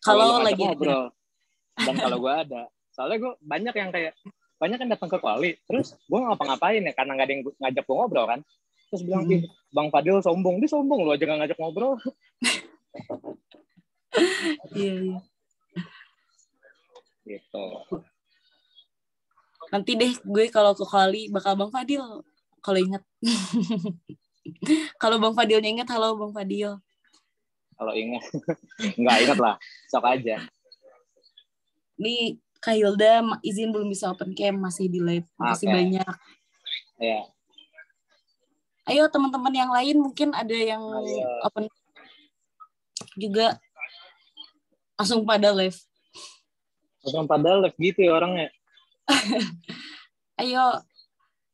Kalau lagi ngobrol. Dan kalau gue ada. Soalnya gue banyak yang datang ke Kuali, terus gue ngapa-ngapain ya, karena nggak ada yang ngajak gue ngobrol kan. Terus bilang, Bang Fadil sombong. Dia sombong, lu aja nggak ngajak ngobrol. Iya. Gitu. Nanti deh gue kalau ke Kuali bakal Bang Fadil kalau inget. Kalau Bang Fadilnya inget, halo Bang Fadil. Kalau inget, nggak inget lah, sok aja. Nih Kak Hilda izin belum bisa open cam, masih di live. Makasih banyak. Ya. Ayo teman-teman yang lain mungkin ada yang open. juga langsung pada live. Langsung pada live gitu ya orangnya. Ayo,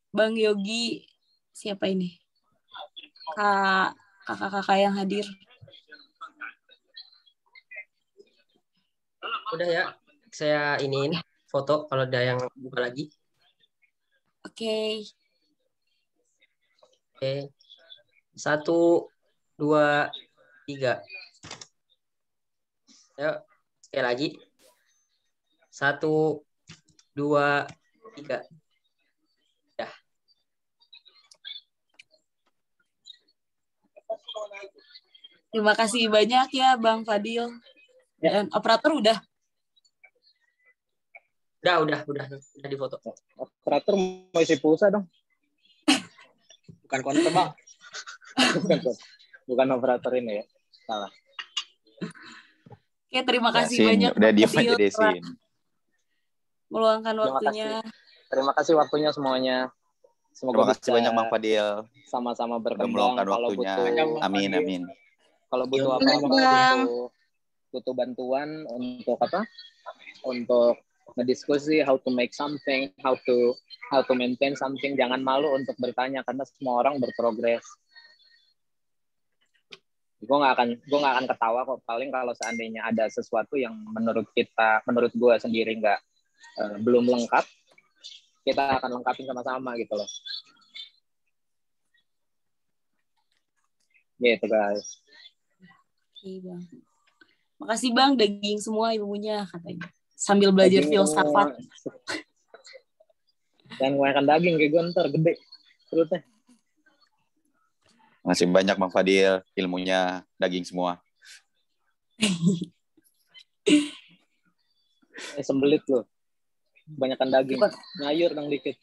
Bang Yogi, siapa ini? Kakak-kakak yang hadir. Udah ya, saya iniin foto kalau ada yang buka lagi. Oke. Oke. 1, 2, 3. Ayo, sekali lagi. 1, 2, 3. Ya. Terima kasih banyak ya Bang Fadil. Dan operator udah. Udah di foto. Operator mau isi pulsa dong. Bukan konter, Bang. Bukan operator ini ya. Salah. Oke, terima kasih Yasin, banyak udah Bang diem Fadil aja deh, telah Sin. meluangkan Terima waktunya. Terima kasih waktunya semuanya. Terima Semoga kasih banyak Bang Fadil. sama-sama Udah berkembang. meluangkan Kalau waktunya. butuh Amin. kalau butuh Iya, apa-apa, butuh bantuan untuk apa? Untuk ngediskusi how to make something, how to maintain something. Jangan malu untuk bertanya karena semua orang berprogres. Gue nggak akan ketawa kok, paling kalau seandainya ada sesuatu yang menurut gue sendiri belum lengkap, kita akan lengkapin sama-sama gitu loh. Gitu guys. Oke, Bang. Makasih Bang, daging semua ilmunya katanya. Sambil belajar filsafat. Dan makan daging kayak gue ntar gede perutnya. Masih banyak Bang Fadil, ilmunya daging semua. Sembelit loh. Kebanyakan daging. Ngayur dong dikit.